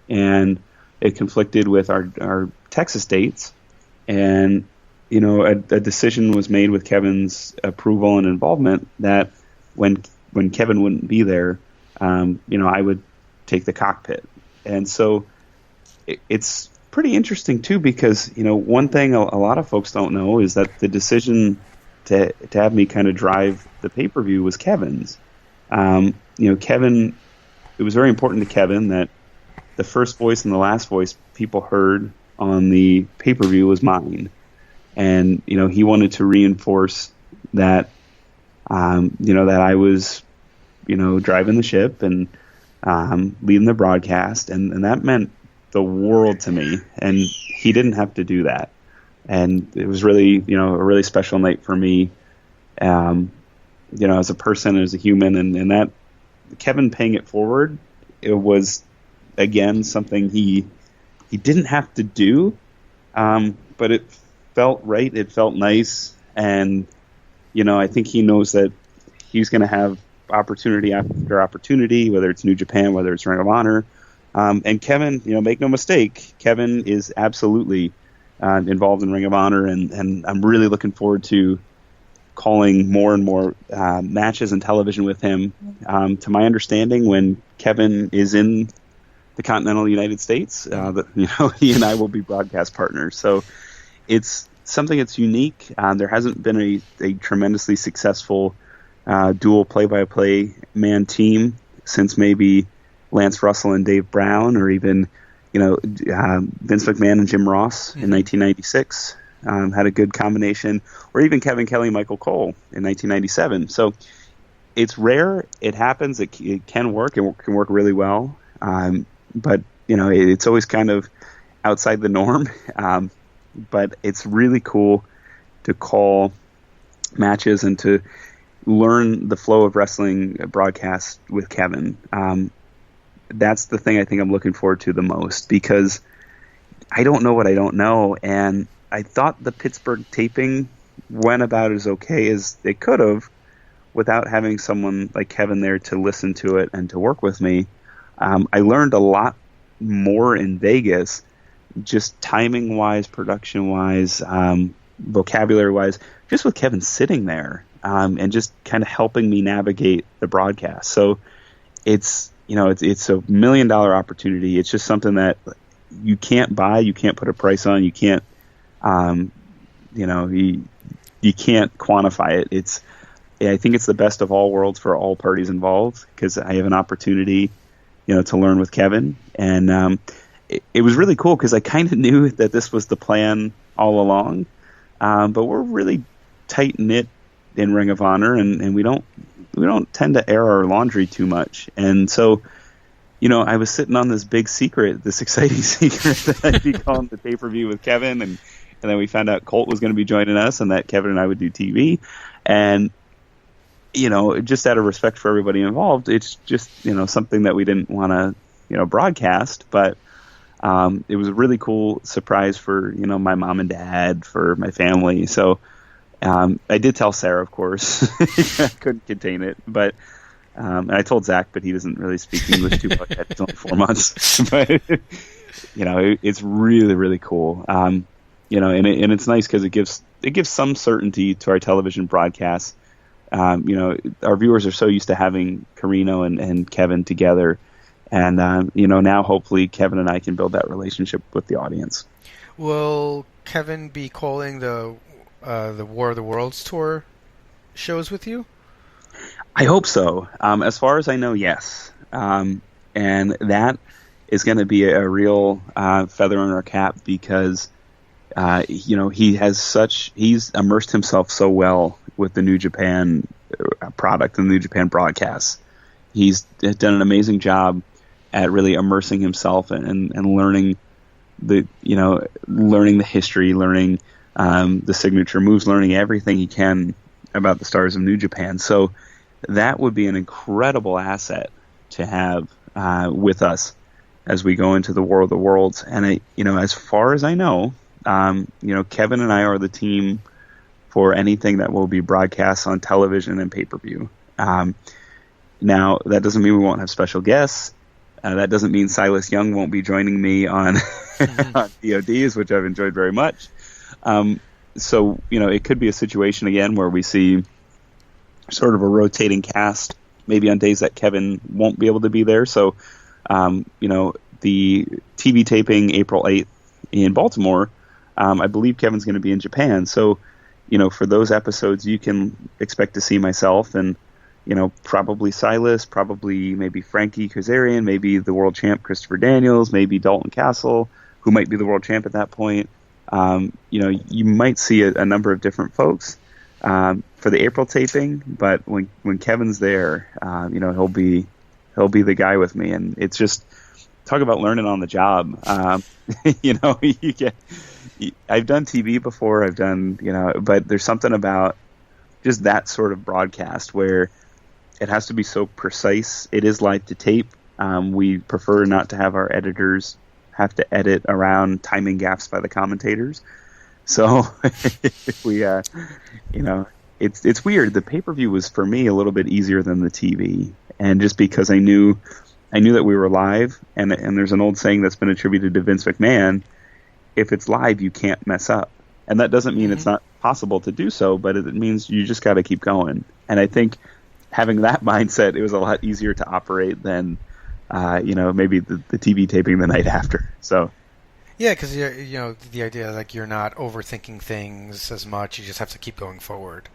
and it conflicted with our Texas dates. And, a decision was made with Kevin's approval and involvement that when Kevin wouldn't be there, I would take the cockpit. And so it's pretty interesting too, because, one thing a lot of folks don't know is that the decision to have me kind of drive the pay-per-view was Kevin's. Kevin, it was very important to Kevin that the first voice and the last voice people heard on the pay-per-view was mine. And, he wanted to reinforce that, that I was, driving the ship and leading the broadcast. And that meant the world to me. And he didn't have to do that. And it was really, a really special night for me, as a person, as a human. And that Kevin paying it forward, it was, again, something he didn't have to do, but it felt right. It felt nice. And, I think he knows that he's going to have opportunity after opportunity, whether it's New Japan, whether it's Ring of Honor. And Kevin, make no mistake, Kevin is absolutely involved in Ring of Honor. And I'm really looking forward to calling more and more matches and television with him. To my understanding, when Kevin is in the continental United States, he and I will be broadcast partners. So it's something that's unique. There hasn't been a tremendously successful dual play-by-play man team since maybe Lance Russell and Dave Brown, or even Vince McMahon and Jim Ross in 1996 had a good combination, or even Kevin Kelly, Michael Cole in 1997. So it's rare. It happens. It can work. It can work really well. But it's always kind of outside the norm. But it's really cool to call matches and to learn the flow of wrestling broadcast with Kevin. That's the thing I think I'm looking forward to the most, because I don't know what I don't know. And I thought the Pittsburgh taping went about as okay as it could have, without having someone like Kevin there to listen to it and to work with me, I learned a lot more in Vegas, just timing-wise, production-wise, vocabulary-wise, just with Kevin sitting there and just kind of helping me navigate the broadcast. So it's a $1 million opportunity. It's just something that you can't buy, you can't put a price on, you can't, you can't quantify it. I think it's the best of all worlds for all parties involved, because I have an opportunity, to learn with Kevin. And it was really cool because I kind of knew that this was the plan all along. But we're really tight knit in Ring of Honor, and we don't tend to air our laundry too much. And so, I was sitting on this big secret, this exciting secret that I'd be calling the pay-per-view with Kevin, and then we found out Colt was going to be joining us, and that Kevin and I would do TV. And just out of respect for everybody involved, it's just something that we didn't want to broadcast, but it was a really cool surprise for my mom and dad, for my family. So I did tell Sarah, of course. I couldn't contain it, but and I told Zach, but he doesn't really speak English too much. It's only 4 months, but it's really, really cool. And it's nice because it gives some certainty to our television broadcasts. Our viewers are so used to having Carino and Kevin together, and now hopefully Kevin and I can build that relationship with the audience. Will Kevin be calling the War of the Worlds tour shows with you? I hope so. As far as I know, yes. And that is going to be a real feather in our cap, because he's immersed himself so well with the New Japan product and the New Japan broadcasts. He's done an amazing job at really immersing himself and learning learning the history, learning the signature moves, learning everything he can about the stars of New Japan. So that would be an incredible asset to have with us as we go into the War of the Worlds. And as far as I know, Kevin and I are the team for anything that will be broadcast on television and pay-per-view. Now, that doesn't mean we won't have special guests. That doesn't mean Silas Young won't be joining me on, on DODs, which I've enjoyed very much. So, it could be a situation again where we see sort of a rotating cast, maybe on days that Kevin won't be able to be there. So, the TV taping April 8th in Baltimore, I believe Kevin's going to be in Japan. So, for those episodes, you can expect to see myself and, probably Silas, probably maybe Frankie Kazarian, maybe the world champ Christopher Daniels, maybe Dalton Castle, who might be the world champ at that point. You might see a number of different folks for the April taping, but when Kevin's there, he'll be the guy with me, and it's just talk about learning on the job. I've done TV before, I've done, but there's something about just that sort of broadcast where it has to be so precise. It is live to tape. We prefer not to have our editors have to edit around timing gaps by the commentators. So we, it's weird. The pay-per-view was for me a little bit easier than the TV, and just because I knew that we were live, and there's an old saying that's been attributed to Vince McMahon: if it's live, you can't mess up. And that doesn't mean it's not possible to do so, but it means you just got to keep going. And I think having that mindset, it was a lot easier to operate than, maybe the TV taping the night after. So, yeah, because the idea like you're not overthinking things as much; you just have to keep going forward.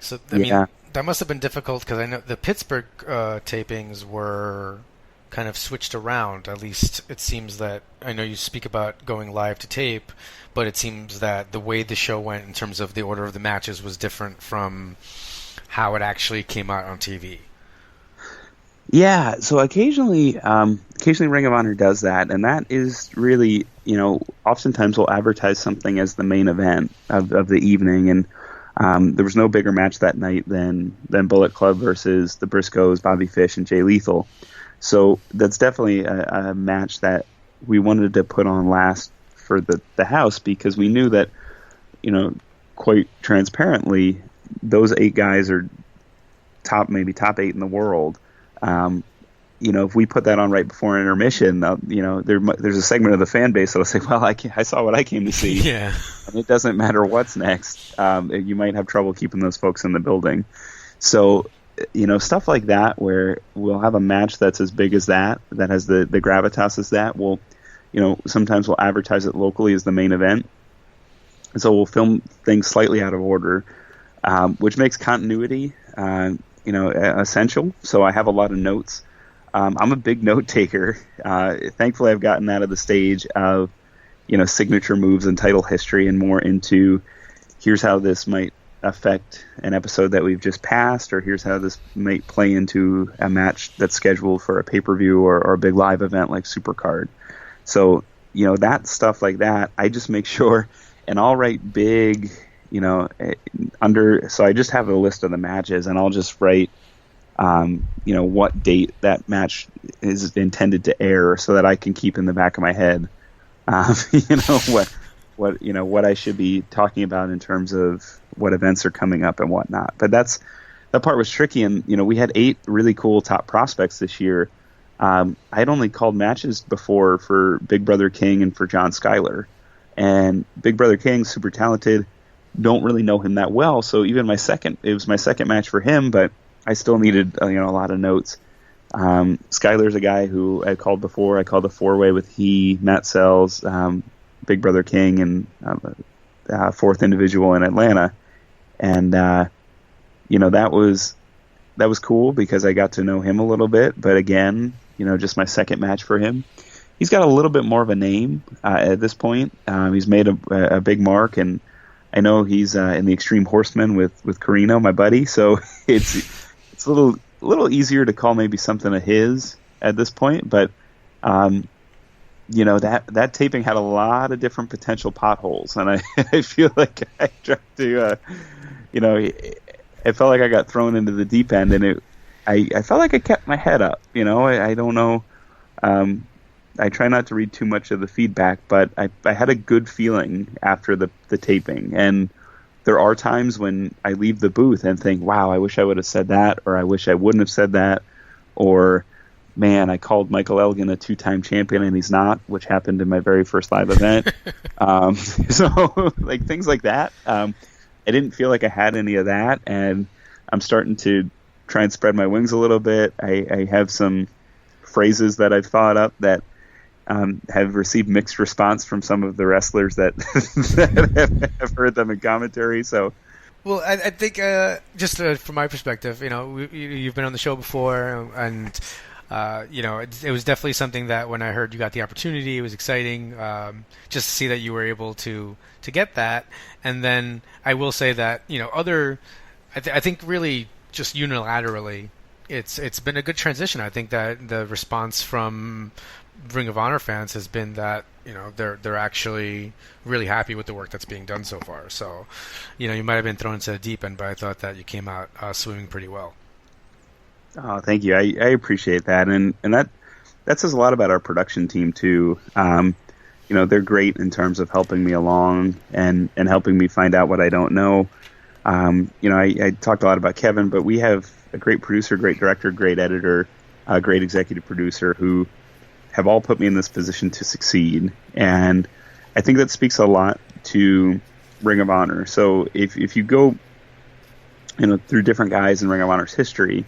So, I mean, that must have been difficult because I know the Pittsburgh tapings were kind of switched around. At least it seems that I know you speak about going live to tape, but it seems that the way the show went in terms of the order of the matches was different from how it actually came out on TV. Yeah, so occasionally Ring of Honor does that, and that is really, oftentimes we'll advertise something as the main event of the evening, and there was no bigger match that night than Bullet Club versus the Briscoes, Bobby Fish, and Jay Lethal. So that's definitely a match that we wanted to put on last for the house, because we knew that, quite transparently, those 8 guys are maybe top 8 in the world. If we put that on right before intermission, there's a segment of the fan base that'll say, well, I saw what I came to see. Yeah. And it doesn't matter what's next. You might have trouble keeping those folks in the building. So, stuff like that, where we'll have a match that's as big as that has the gravitas as that. Sometimes we'll advertise it locally as the main event. And so we'll film things slightly out of order, which makes continuity, essential. So I have a lot of notes. I'm a big note taker. Thankfully, I've gotten out of the stage of, signature moves and title history and more into here's how this might affect an episode that we've just passed, or here's how this might play into a match that's scheduled for a pay-per-view or a big live event like Supercard. So, that stuff like that, I just make sure, and I'll write big, so I just have a list of the matches, and I'll just write what date that match is intended to air, so that I can keep in the back of my head, what I should be talking about in terms of what events are coming up and whatnot. But that part was tricky, and we had 8 really cool top prospects this year. I had only called matches before for Big Brother King and for John Schuyler, and Big Brother King, super talented, don't really know him that well, so even it was my second match for him, but I still needed a lot of notes. Schuyler's a guy who I called before. I called a 4-way with Matt Sells, Big Brother King, and fourth individual in Atlanta, and that was cool because I got to know him a little bit. But again, just my second match for him. He's got a little bit more of a name at this point. He's made a big mark, and I know he's in the Extreme Horsemen with Carino, my buddy. So it's a little easier to call maybe something of his at this point. But that taping had a lot of different potential potholes, and I feel like I tried to, it felt like I got thrown into the deep end, and I felt like I kept my head up. I don't know. I try not to read too much of the feedback, but I had a good feeling after the taping. And there are times when I leave the booth and think, wow, I wish I would have said that, or I wish I wouldn't have said that, or man, I called Michael Elgin a 2-time champion and he's not, which happened in my very first live event. So like things like that. I didn't feel like I had any of that, and I'm starting to try and spread my wings a little bit. I have some phrases that I've thought up that have received mixed response from some of the wrestlers that have heard them in commentary. So, well, I think just from my perspective, you've been on the show before, and it was definitely something that when I heard you got the opportunity, it was exciting. Just to see that you were able to get that, and then I will say that I think really just unilaterally, it's been a good transition. I think that the response from Ring of Honor fans has been that they're actually really happy with the work that's being done so far. So, you might have been thrown into the deep end, but I thought that you came out swimming pretty well. Oh, thank you. I appreciate that, and that says a lot about our production team too. They're great in terms of helping me along and helping me find out what I don't know. I talked a lot about Kevin, but we have a great producer, great director, great editor, great executive producer who have all put me in this position to succeed. And I think that speaks a lot to Ring of Honor. So if you go, through different guys in Ring of Honor's history,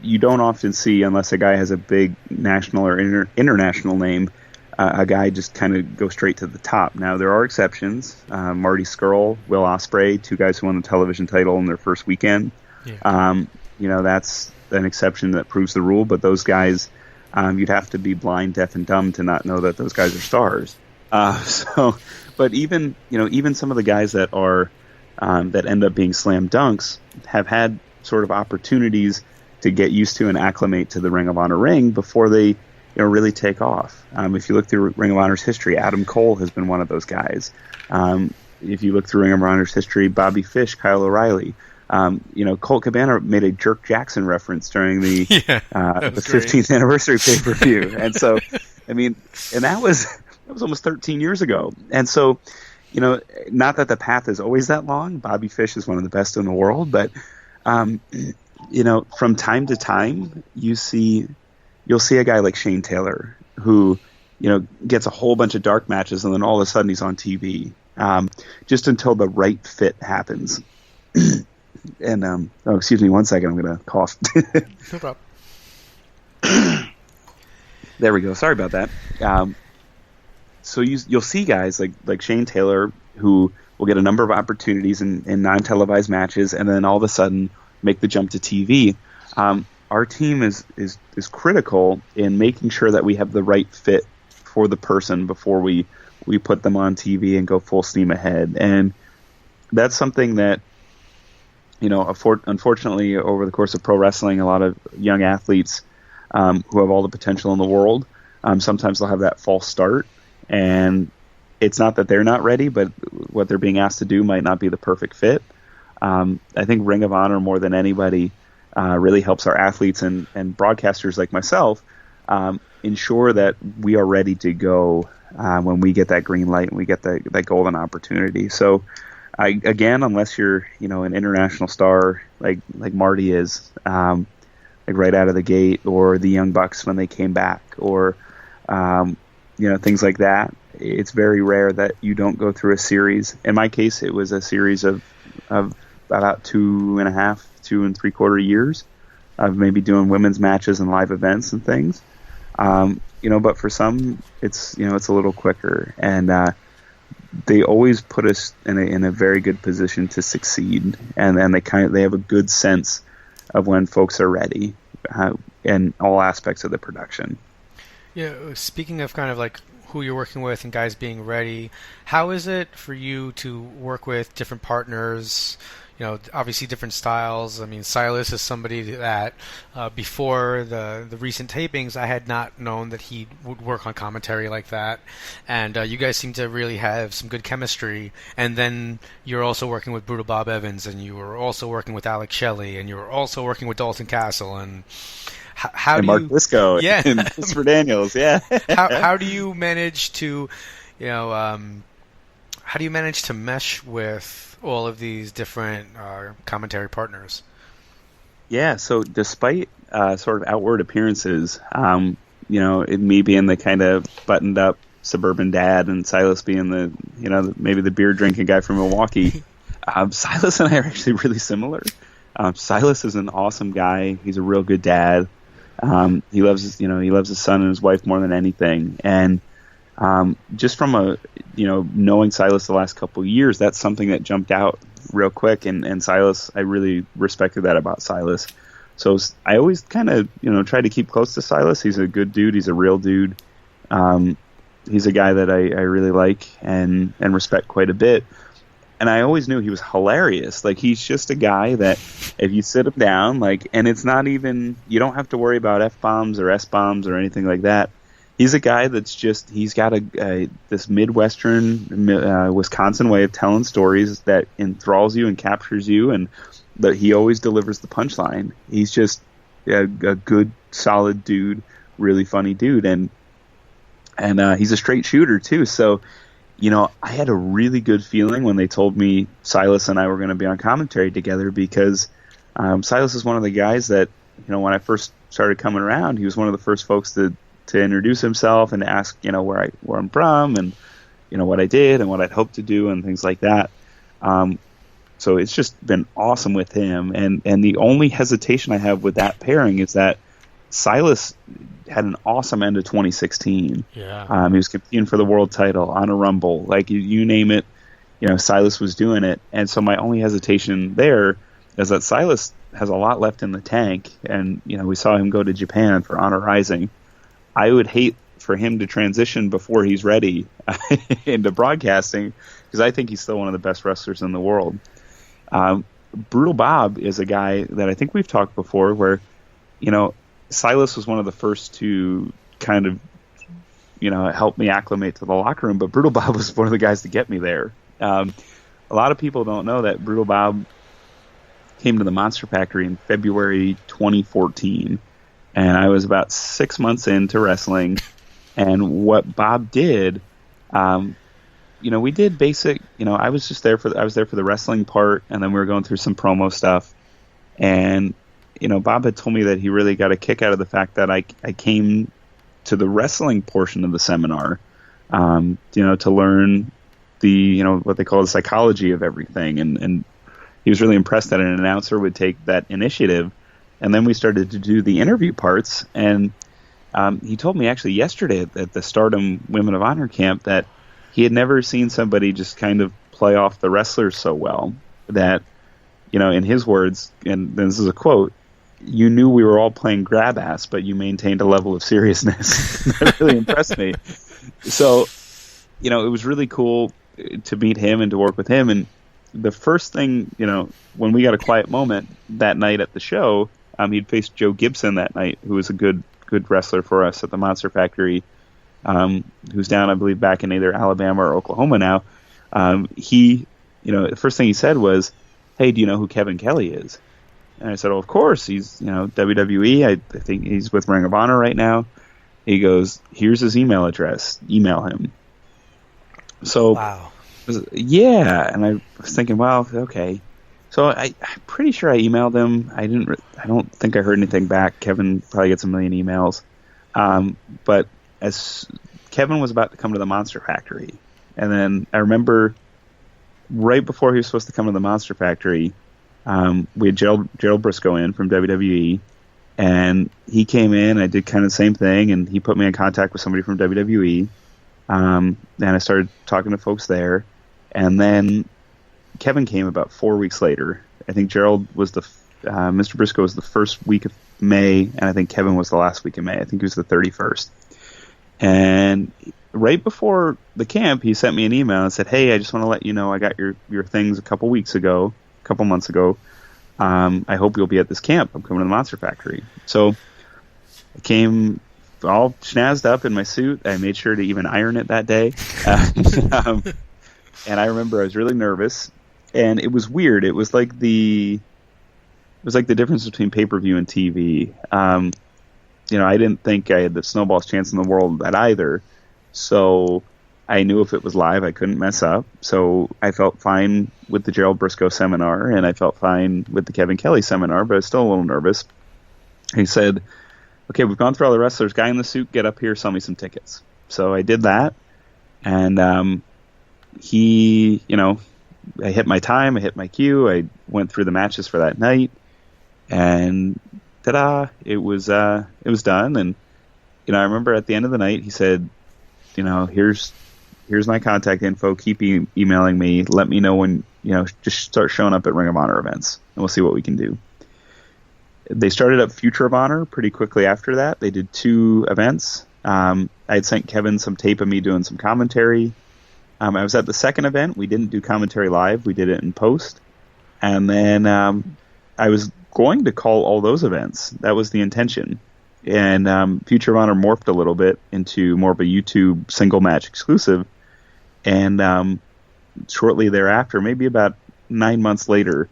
you don't often see, unless a guy has a big national or international name, a guy just kind of go straight to the top. Now, there are exceptions. Marty Scurll, Will Ospreay, 2 guys who won the television title in their first weekend. Yeah. That's an exception that proves the rule, but those guys, you'd have to be blind, deaf, and dumb to not know that those guys are stars. But even some of the guys that are that end up being slam dunks have had sort of opportunities to get used to and acclimate to the Ring of Honor ring before they really take off. If you look through Ring of Honor's history, Adam Cole has been one of those guys. If you look through Ring of Honor's history, Bobby Fish, Kyle O'Reilly. Colt Cabana made a Jerk Jackson reference during the 15th anniversary pay-per-view. And so, and that was almost 13 years ago. And so, not that the path is always that long. Bobby Fish is one of the best in the world, but From time to time, you'll see a guy like Shane Taylor who, gets a whole bunch of dark matches, and then all of a sudden he's on TV, just until the right fit happens. And excuse me, 1 second, I'm gonna cough. No problem. There we go. Sorry about that. So you'll see guys like Shane Taylor who will get a number of opportunities in non-televised matches, and then all of a sudden make the jump to TV. Our team is critical in making sure that we have the right fit for the person before we put them on TV and go full steam ahead. And that's something that, unfortunately, over the course of pro wrestling, a lot of young athletes who have all the potential in the world, sometimes they'll have that false start. And it's not that they're not ready, but what they're being asked to do might not be the perfect fit. I think Ring of Honor, more than anybody, really helps our athletes and broadcasters like myself ensure that we are ready to go when we get that green light and we get that golden opportunity. So, again, unless you're an international star like Marty is, like right out of the gate, or the Young Bucks when they came back, or things like that, it's very rare that you don't go through a series. In my case, it was a series of about 2.5, 2.75 years of maybe doing women's matches and live events and things. But for some, it's a little quicker, and they always put us in a very good position to succeed, and then they have a good sense of when folks are ready in all aspects of the production. Yeah, speaking of kind of like who you're working with and guys being ready, how is it for you to work with different partners? Obviously different styles. I mean, Silas is somebody that before the recent tapings, I had not known that he would work on commentary like that. And you guys seem to really have some good chemistry. And then you're also working with Brutal Bob Evans, and you were also working with Alex Shelley, and you were also working with Dalton Castle, and how and do Mark you, Briscoe, yeah, and Christopher Daniels, yeah. how do you manage to, how do you manage to mesh with all of these different commentary partners? Yeah, so despite sort of outward appearances, me being the kind of buttoned up suburban dad, and Silas being the maybe the beer drinking guy from Milwaukee, Silas and I are actually really similar. Silas is an awesome guy. He's a real good dad. He loves his son and his wife more than anything. And just from knowing Silas the last couple of years, that's something that jumped out real quick. And Silas, I really respected that about Silas. So I always kind of, try to keep close to Silas. He's a good dude. He's a real dude. He's a guy that I really like and respect quite a bit. And I always knew he was hilarious. Like, he's just a guy that if you sit him down, and it's not even, you don't have to worry about F-bombs or S-bombs or anything like that. He's a guy that's just, he's got this Midwestern, Wisconsin way of telling stories that enthralls you and captures you, and that he always delivers the punchline. He's just a good, solid dude, really funny dude, and he's a straight shooter too. So, I had a really good feeling when they told me Silas and I were going to be on commentary together, because Silas is one of the guys that, when I first started coming around, he was one of the first folks to introduce himself and to ask, where I'm from, and, what I did and what I'd hoped to do and things like that. So it's just been awesome with him. And the only hesitation I have with that pairing is that Silas had an awesome end of 2016. Yeah. He was competing for the world title on a Rumble. Like, you name it, Silas was doing it. And so my only hesitation there is that Silas has a lot left in the tank. And, we saw him go to Japan for Honor Rising. I would hate for him to transition before he's ready into broadcasting, because I think he's still one of the best wrestlers in the world. Brutal Bob is a guy that I think we've talked before where, Silas was one of the first to kind of, help me acclimate to the locker room, but Brutal Bob was one of the guys to get me there. A lot of people don't know that Brutal Bob came to the Monster Factory in February 2014, and I was about 6 months into wrestling. And what Bob did, we did basic, I was there for the wrestling part, and then we were going through some promo stuff. And, Bob had told me that he really got a kick out of the fact that I came to the wrestling portion of the seminar, to learn what they call the psychology of everything. And he was really impressed that an announcer would take that initiative. And then we started to do the interview parts. And he told me actually yesterday at the Stardom Women of Honor camp that he had never seen somebody just kind of play off the wrestlers so well that, in his words, and this is a quote, "You knew we were all playing grab ass, but you maintained a level of seriousness." That really impressed me. So, it was really cool to meet him and to work with him. And the first thing, when we got a quiet moment that night at the show, he'd faced Joe Gibson that night, who was a good wrestler for us at the Monster Factory, who's down, I believe, back in either Alabama or Oklahoma now. The first thing he said was, "Hey, do you know who Kevin Kelly is?" And I said, "Oh, of course. He's, WWE. I think he's with Ring of Honor right now." He goes, "Here's his email address. Email him." So, wow. Yeah. And I was thinking, well, okay. So I'm pretty sure I emailed him. I don't think I heard anything back. Kevin probably gets a million emails. But as Kevin was about to come to the Monster Factory, and then I remember right before he was supposed to come to the Monster Factory, we had Gerald Briscoe in from WWE, and he came in. I did kind of the same thing, and he put me in contact with somebody from WWE, and I started talking to folks there, and then Kevin came about 4 weeks later. I think Gerald was Mr. Briscoe was the first week of May, and I think Kevin was the last week of May. I think he was the 31st. And right before the camp, he sent me an email and said, "Hey, I just want to let you know I got your things a couple months ago. I hope you'll be at this camp. I'm coming to the Monster Factory." So I came all schnazzed up in my suit. I made sure to even iron it that day. And I remember I was really nervous, and it was weird. It was like the difference between pay-per-view and TV. I didn't think I had the snowball's chance in the world at either. So I knew if it was live, I couldn't mess up. So I felt fine with the Gerald Briscoe seminar, and I felt fine with the Kevin Kelly seminar, but I was still a little nervous. He said, "Okay, we've gone through all the wrestlers. Guy in the suit, get up here, sell me some tickets." So I did that, and I hit my time, I hit my cue, I went through the matches for that night, and ta-da, it was done. And I remember at the end of the night, he said, here's my contact info. Keep emailing me. Let me know when, just start showing up at Ring of Honor events, and we'll see what we can do. They started up Future of Honor pretty quickly after that. They did 2 events. I had sent Kevin some tape of me doing some commentary. I was at the second event. We didn't do commentary live. We did it in post. And then I was going to call all those events. That was the intention. And Future of Honor morphed a little bit into more of a YouTube single match exclusive. And shortly thereafter, maybe about 9 months later,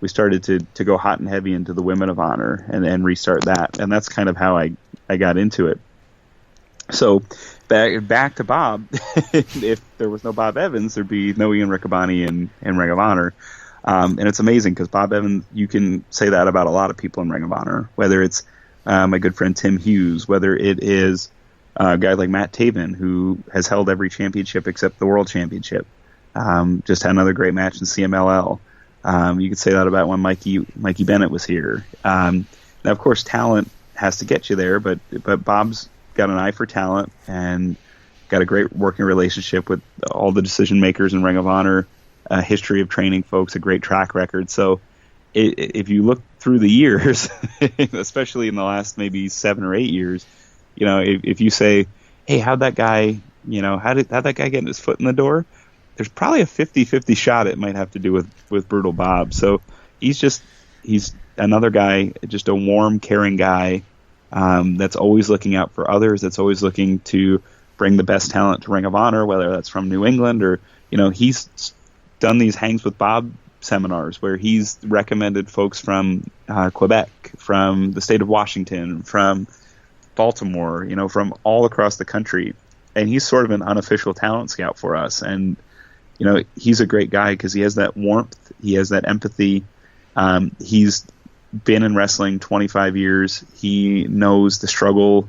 we started to go hot and heavy into the Women of Honor and restart that. And that's kind of how I got into it. So back to Bob. If there was no Bob Evans, there'd be no Ian Riccaboni in Ring of Honor. And it's amazing because Bob Evans, you can say that about a lot of people in Ring of Honor, whether it's my good friend Tim Hughes, whether it is a guy like Matt Taven, who has held every championship except the World Championship. Just had another great match in CMLL. You could say that about when Mikey Bennett was here. Now, of course, talent has to get you there, but Bob's got an eye for talent and got a great working relationship with all the decision makers in Ring of Honor, a history of training folks, a great track record. So if you look through the years, especially in the last maybe 7 or 8 years, if you say, "Hey, how'd that guy get his foot in the door?" There's probably a 50-50 shot it might have to do with Brutal Bob. So he's another guy, just a warm, caring guy. That's always looking out for others, that's always looking to bring the best talent to Ring of Honor, whether that's from New England or, he's done these Hangs with Bob seminars where he's recommended folks from Quebec, from the state of Washington, from Baltimore, from all across the country. And he's sort of an unofficial talent scout for us. And, he's a great guy because he has that warmth, he has that empathy. He's been in wrestling 25 years. He knows the struggle,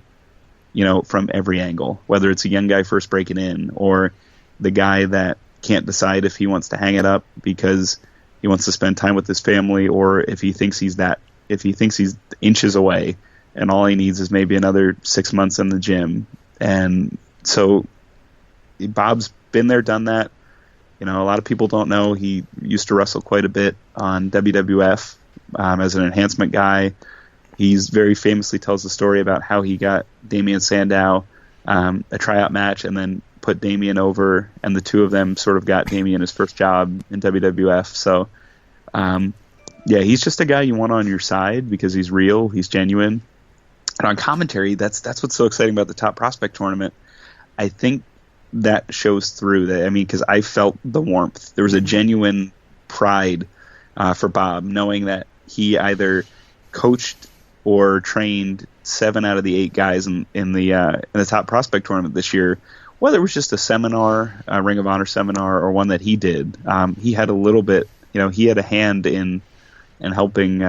from every angle, whether it's a young guy first breaking in or the guy that can't decide if he wants to hang it up because he wants to spend time with his family, or if he thinks he's inches away and all he needs is maybe another 6 months in the gym. And so Bob's been there, done that. A lot of people don't know he used to wrestle quite a bit on WWF as an enhancement guy. He's very famously tells the story about how he got Damien Sandow a tryout match and then put Damien over, and the two of them sort of got Damien his first job in WWF. So, he's just a guy you want on your side because he's real, he's genuine. And on commentary, that's what's so exciting about the Top Prospect Tournament. I think that shows through. Because I felt the warmth. There was a genuine pride for Bob, knowing that he either coached or trained 7 out of the 8 guys in the Top Prospect Tournament this year, whether it was just a seminar, a Ring of Honor seminar, or one that he did. He had a little bit, he had a hand in helping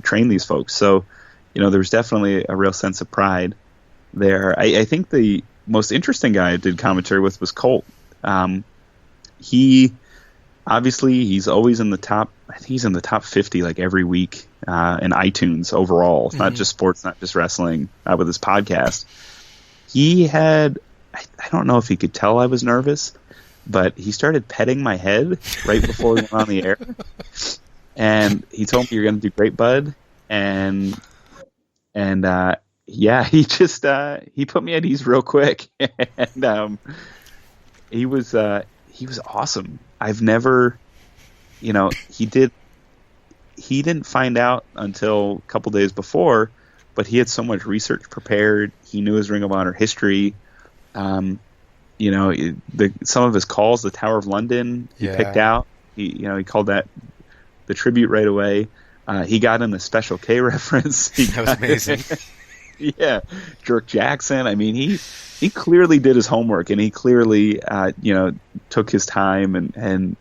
train these folks. So, there was definitely a real sense of pride there. I think the most interesting guy I did commentary with was Colt. He's always in the top. I think he's in the top 50 like every week in iTunes overall. It's not just sports, not just wrestling. With his podcast, he had. I don't know if he could tell I was nervous, but he started petting my head right before we went on the air, and he told me, "You're going to do great, bud." And he just he put me at ease real quick, and he was awesome. I've never, he didn't find out until a couple days before, but he had so much research prepared. He knew his Ring of Honor history. Some of his calls, the Tower of London, he picked out. He called that the tribute right away. He got in the Special K reference. That was amazing. Yeah, Jerk Jackson. He clearly did his homework, and he clearly, took his time, and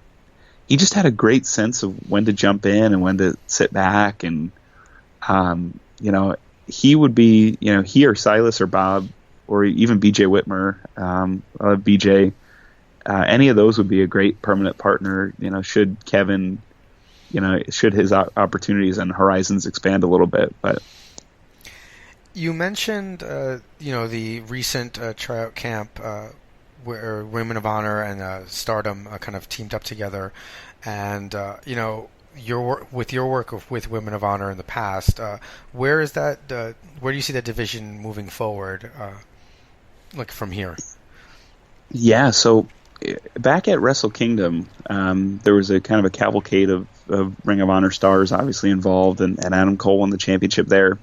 he just had a great sense of when to jump in and when to sit back, and he would be, he or Silas or Bob or even BJ Whitmer, BJ, any of those would be a great permanent partner. Should Kevin, should his opportunities and horizons expand a little bit, but. You mentioned, the recent tryout camp where Women of Honor and Stardom kind of teamed up together, and your work with Women of Honor in the past. Where is that? Where do you see that division moving forward, like from here? Yeah, so back at Wrestle Kingdom, there was a kind of a cavalcade of Ring of Honor stars obviously involved, and Adam Cole won the championship there.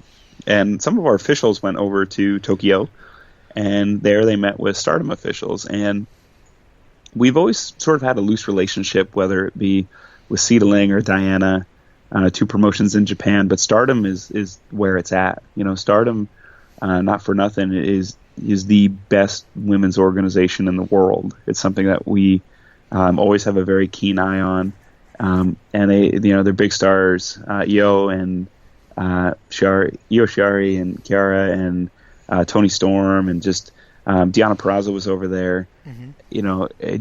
And some of our officials went over to Tokyo, and there they met with Stardom officials. And we've always sort of had a loose relationship, whether it be with Cedar Ling or Diana, 2 promotions in Japan. But Stardom is where it's at. Stardom, not for nothing, is the best women's organization in the world. It's something that we always have a very keen eye on. And they're big stars, Io and Io Shirai and Kiara and Toni Storm, and just Deonna Purrazzo was over there. Mm-hmm.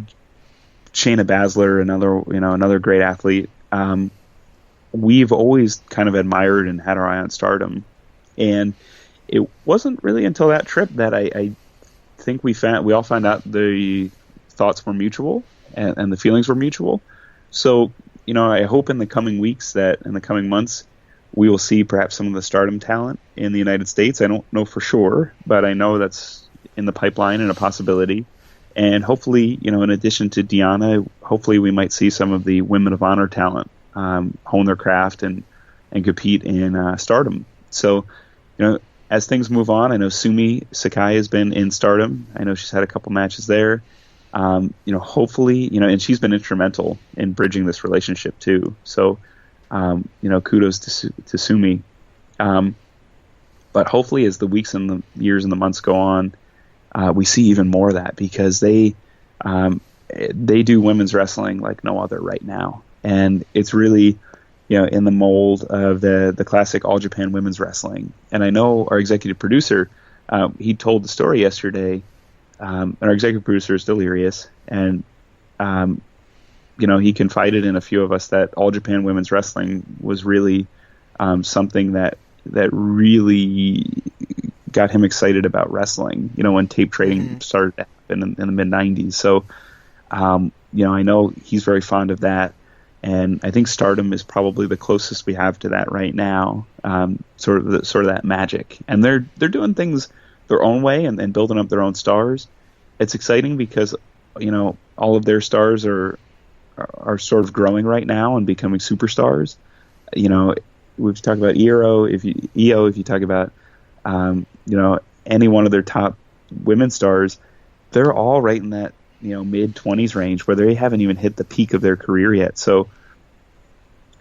Shayna Baszler, another great athlete. We've always kind of admired and had our eye on Stardom, and it wasn't really until that trip that I think we all found out the thoughts were mutual and the feelings were mutual. So I hope in the coming weeks in the coming months, we will see perhaps some of the Stardom talent in the United States. I don't know for sure, but I know that's in the pipeline and a possibility. And hopefully, in addition to Deonna, hopefully we might see some of the Women of Honor talent hone their craft and compete in Stardom. So, as things move on, I know Sumi Sakai has been in Stardom. I know she's had a couple matches there. Hopefully, and she's been instrumental in bridging this relationship too. So, kudos to Sumi. But hopefully as the weeks and the years and the months go on, we see even more of that, because they do women's wrestling like no other right now. And it's really, in the mold of the classic All Japan Women's Wrestling. And I know our executive producer, he told the story yesterday, and our executive producer is Delirious, and he confided in a few of us that All Japan Women's Wrestling was really something that really got him excited about wrestling, when tape trading started to happen in the mid-90s. So, I know he's very fond of that, and I think Stardom is probably the closest we have to that right now, sort of that magic. And they're doing things their own way and building up their own stars. It's exciting because, all of their stars are sort of growing right now and becoming superstars. We've talked about EO. If you talk about, any one of their top women stars, they're all right in that, mid-20s range where they haven't even hit the peak of their career yet. So,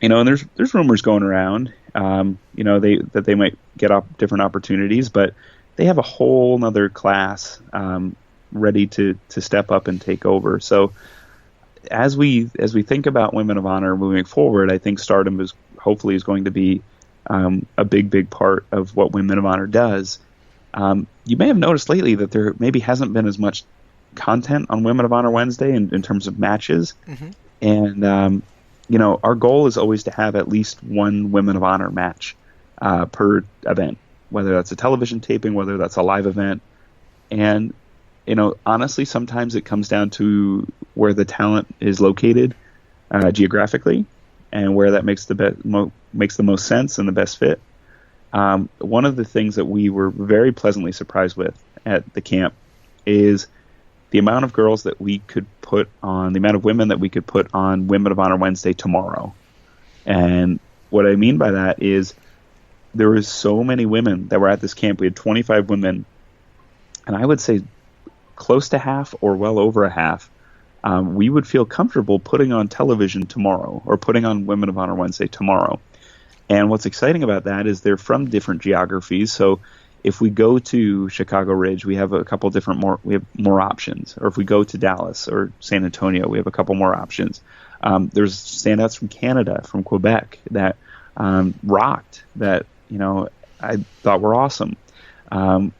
and there's rumors going around, that they might get different opportunities, but they have a whole nother class ready to step up and take over. So as we think about Women of Honor moving forward, I think Stardom is going to be a big part of what Women of Honor does. You may have noticed lately that there maybe hasn't been as much content on Women of Honor Wednesday in terms of matches. And our goal is always to have at least one Women of Honor match per event, whether that's a television taping, whether that's a live event. And honestly, sometimes it comes down to where the talent is located geographically, and where that makes the most sense and the best fit. One of the things that we were very pleasantly surprised with at the camp is the amount of girls that we could put on, the amount of women that we could put on Women of Honor Wednesday tomorrow. And what I mean by that is there was so many women that were at this camp. We had 25 women, and I would say close to half or well over a half, we would feel comfortable putting on television tomorrow or putting on Women of Honor Wednesday tomorrow. And what's exciting about that is they're from different geographies. So if we go to Chicago Ridge, we have a couple we have more options. Or if we go to Dallas or San Antonio, we have a couple more options. There's standouts from Canada, from Quebec that rocked, that I thought were awesome. A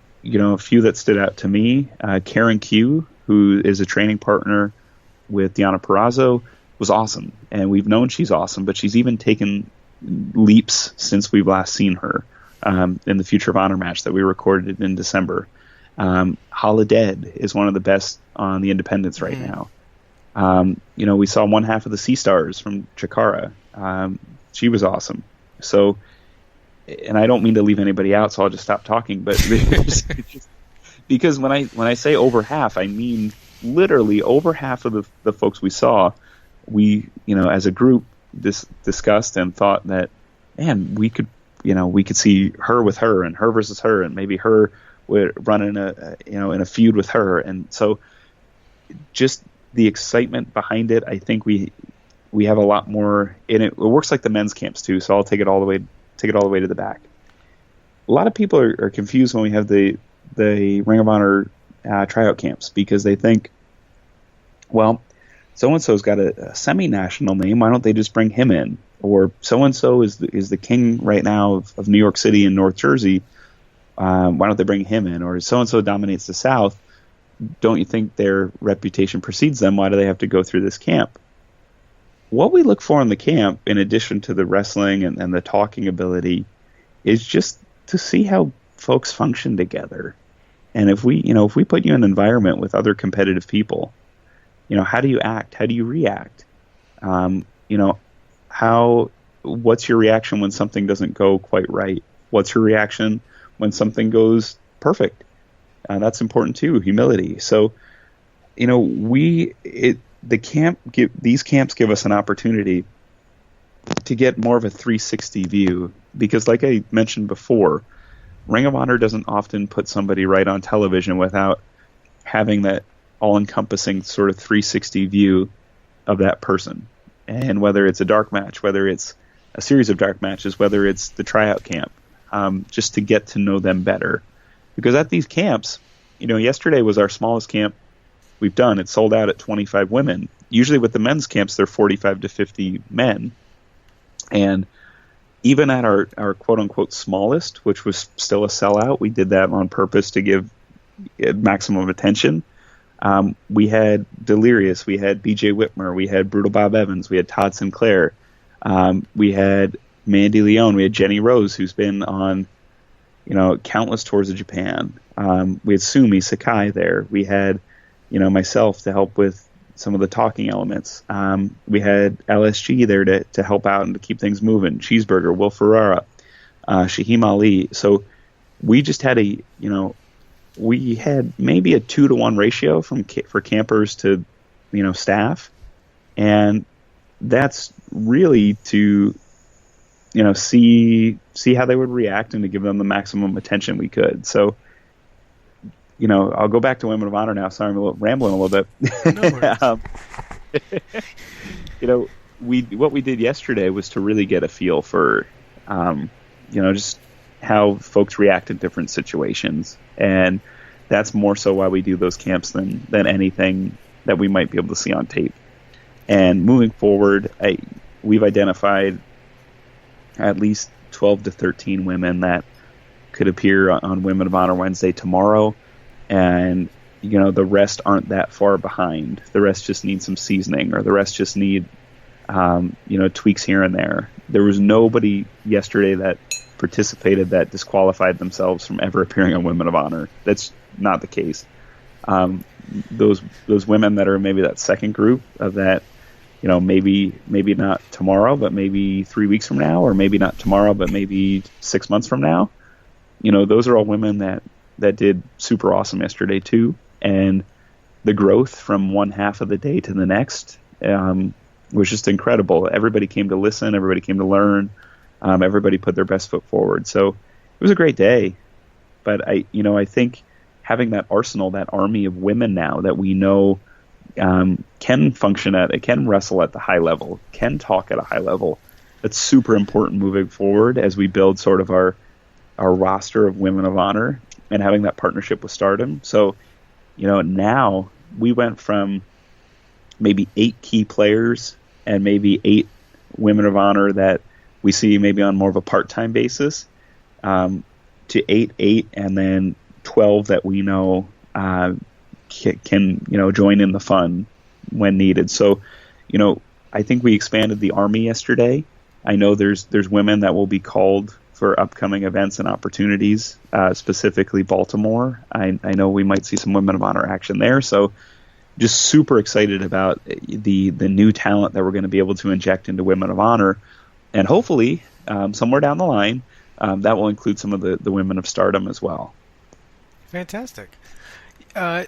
few that stood out to me, Karen Q, who is a training partner with Deonna Purrazzo, was awesome. And we've known she's awesome, but she's even taken leaps since we've last seen her in the Future of Honor match that we recorded in December. Holodead is one of the best on the independents right now. We saw one half of the Sea Stars from Chikara. She was awesome. So, and I don't mean to leave anybody out, so I'll just stop talking. But because when I say over half, I mean literally over half of the folks we saw. We, as a group, discussed and thought that, man, we could see her with her and her versus her, and maybe her would run in a feud with her. And so, just the excitement behind it, I think we have a lot more in it. It works like the men's camps too, so I'll take it all the way to the back. A lot of people are confused when we have the Ring of Honor tryout camps, because they think, well, so-and-so's got a semi-national name, why don't they just bring him in? Or so-and-so is the king right now of New York City and North Jersey, why don't they bring him in? Or so-and-so dominates the South, don't you think their reputation precedes them? Why do they have to go through this camp? What we look for in the camp, in addition to the wrestling and the talking ability, is just to see how folks function together. And if we put you in an environment with other competitive people, how do you act? How do you react? What's your reaction when something doesn't go quite right? What's your reaction when something goes perfect? That's important too, humility. So, these camps give us an opportunity to get more of a 360 view, because like I mentioned before, Ring of Honor doesn't often put somebody right on television without having that all-encompassing sort of 360 view of that person. And whether it's a dark match, whether it's a series of dark matches, whether it's the tryout camp, just to get to know them better. Because at these camps, yesterday was our smallest camp we've done. It sold out at 25 women. Usually with the men's camps, they're 45 to 50 men. And even at our quote-unquote smallest, which was still a sellout, we did that on purpose to give it maximum attention. We had Delirious, we had BJ Whitmer, we had Brutal Bob Evans, we had Todd Sinclair, we had Mandy Leone, we had Jenny Rose, who's been on, countless tours of Japan. We had Sumi Sakai there. We had, myself to help with some of the talking elements. We had LSG there to help out and to keep things moving. Cheeseburger, Will Ferrara, Shaheem Ali. So we just had we had maybe a 2-to-1 ratio for campers to, staff. And that's really to, see how they would react and to give them the maximum attention we could. So, I'll go back to Women of Honor now. Sorry, I'm rambling a little bit. No what we did yesterday was to really get a feel for, just how folks react in different situations. And that's more so why we do those camps than anything that we might be able to see on tape. And moving forward, we've identified at least 12 to 13 women that could appear on Women of Honor Wednesday tomorrow. And, the rest aren't that far behind. The rest just need some seasoning, or the rest just need, tweaks here and there. There was nobody yesterday that participated that disqualified themselves from ever appearing on Women of Honor. That's not the case. Those women that are maybe that second group of that, maybe not tomorrow, but maybe 3 weeks from now, or maybe not tomorrow, but maybe 6 months from now. Those are all women that did super awesome yesterday too. And the growth from one half of the day to the next was just incredible. Everybody came to listen. Everybody came to learn. Everybody put their best foot forward. So it was a great day. But I think having that arsenal, that army of women now that we know can function can wrestle at the high level, can talk at a high level, that's super important moving forward as we build sort of our roster of Women of Honor and having that partnership with Stardom. So, now we went from maybe 8 key players and maybe 8 Women of Honor that we see maybe on more of a part-time basis, to 8, and then 12 that we know can join in the fun when needed. So, I think we expanded the army yesterday. I know there's women that will be called for upcoming events and opportunities, specifically Baltimore. I know we might see some Women of Honor action there. So just super excited about the new talent that we're going to be able to inject into Women of Honor. And hopefully, somewhere down the line, that will include some of the women of Stardom as well. Fantastic.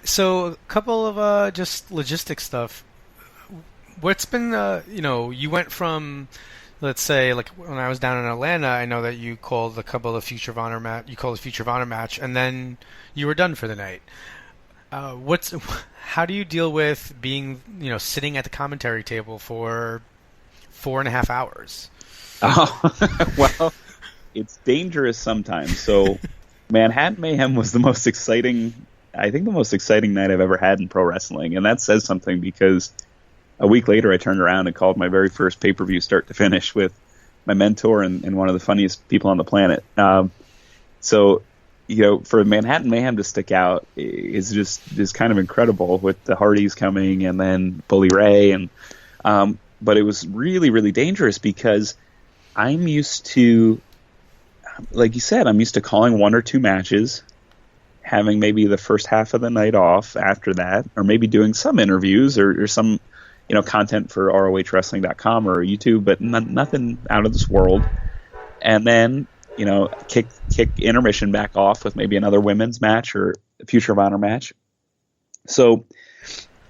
So a couple of just logistic stuff. What's been, you went from, let's say, like when I was down in Atlanta, I know that you called a couple of Future of Honor match, and then you were done for the night. How do you deal with being, sitting at the commentary table for 4.5 hours? Oh, well, it's dangerous sometimes. So Manhattan Mayhem was the most exciting night I've ever had in pro wrestling. And that says something because a week later I turned around and called my very first pay-per-view start to finish with my mentor and one of the funniest people on the planet. So, for Manhattan Mayhem to stick out is kind of incredible with the Hardys coming and then Bully Ray. But it was really, really dangerous because I'm used to, like you said, I'm used to calling 1 or 2 matches, having maybe the first half of the night off after that, or maybe doing some interviews or some, content for ROHWrestling.com or YouTube, but nothing out of this world. And then, kick intermission back off with maybe another women's match or a Future of Honor match. So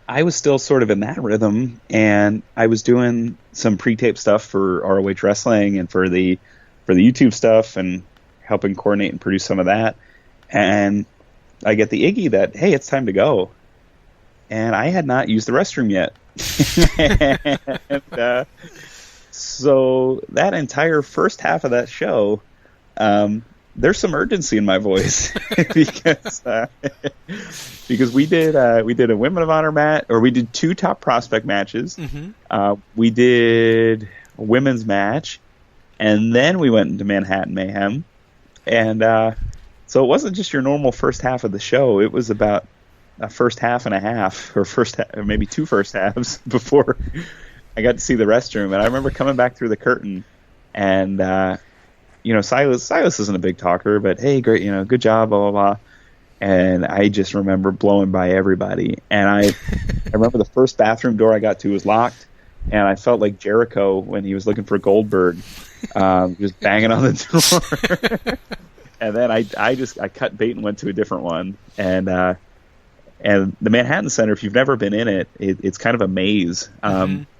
I was still sort of in that rhythm, and I was doing some pre-tape stuff for ROH Wrestling and for the YouTube stuff and helping coordinate and produce some of that. And I get the Iggy that, hey, it's time to go. And I had not used the restroom yet. And, so that entire first half of that show, there's some urgency in my voice because we did a Women of Honor match, or we did 2 top prospect matches. Mm-hmm. We did a women's match, And then we went into Manhattan Mayhem. And so it wasn't just your normal first half of the show. It was about a first half and a half, or maybe two first halves before I got to see the restroom. And I remember coming back through the curtain, and Silas isn't a big talker, but hey, great, good job, blah blah blah. And I just remember blowing by everybody. And I remember the first bathroom door I got to was locked, and I felt like Jericho when he was looking for Goldberg, just banging on the door. And then I cut bait and went to a different one. And the Manhattan Center, if you've never been in it, it's kind of a maze.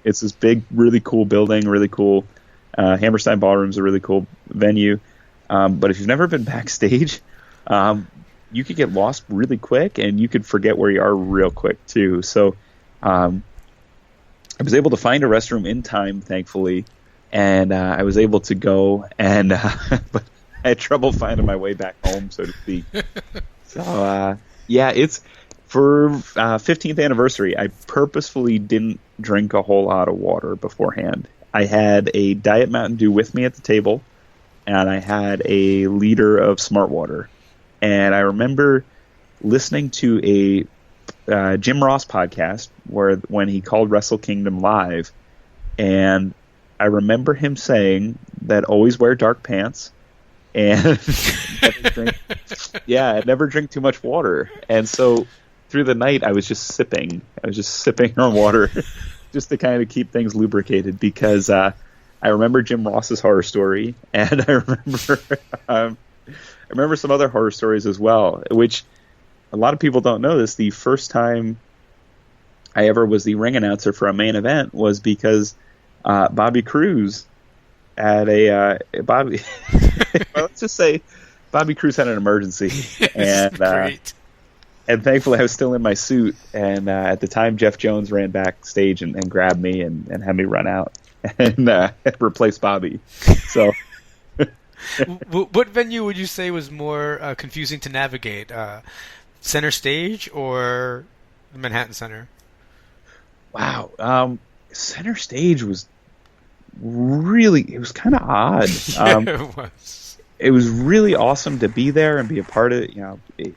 It's this big, really cool building, really cool. Hammerstein Ballroom's a really cool venue. But if you've never been backstage, you could get lost really quick, and you could forget where you are real quick too. So I was able to find a restroom in time, thankfully, and I was able to go, and but I had trouble finding my way back home, so to speak. So it's for 15th anniversary. I purposefully didn't drink a whole lot of water beforehand. I had a Diet Mountain Dew with me at the table, and I had a liter of Smart Water. And I remember listening to a Jim Ross podcast when he called Wrestle Kingdom live, and I remember him saying that always wear dark pants and never drink too much water. And so through the night, I was just sipping on water just to kind of keep things lubricated, because I remember Jim Ross's horror story, and I remember some other horror stories as well, which a lot of people don't know this. The first time I ever was the ring announcer for a main event was because Bobby Cruz had well, let's just say Bobby Cruz had an emergency, and thankfully I was still in my suit. And at the time, Jeff Jones ran backstage and grabbed me and had me run out and replace Bobby. So. What venue would you say was more confusing to navigate? Center Stage or the Manhattan Center? Wow. Center Stage was it was kind of odd. It was. It was really awesome to be there and be a part of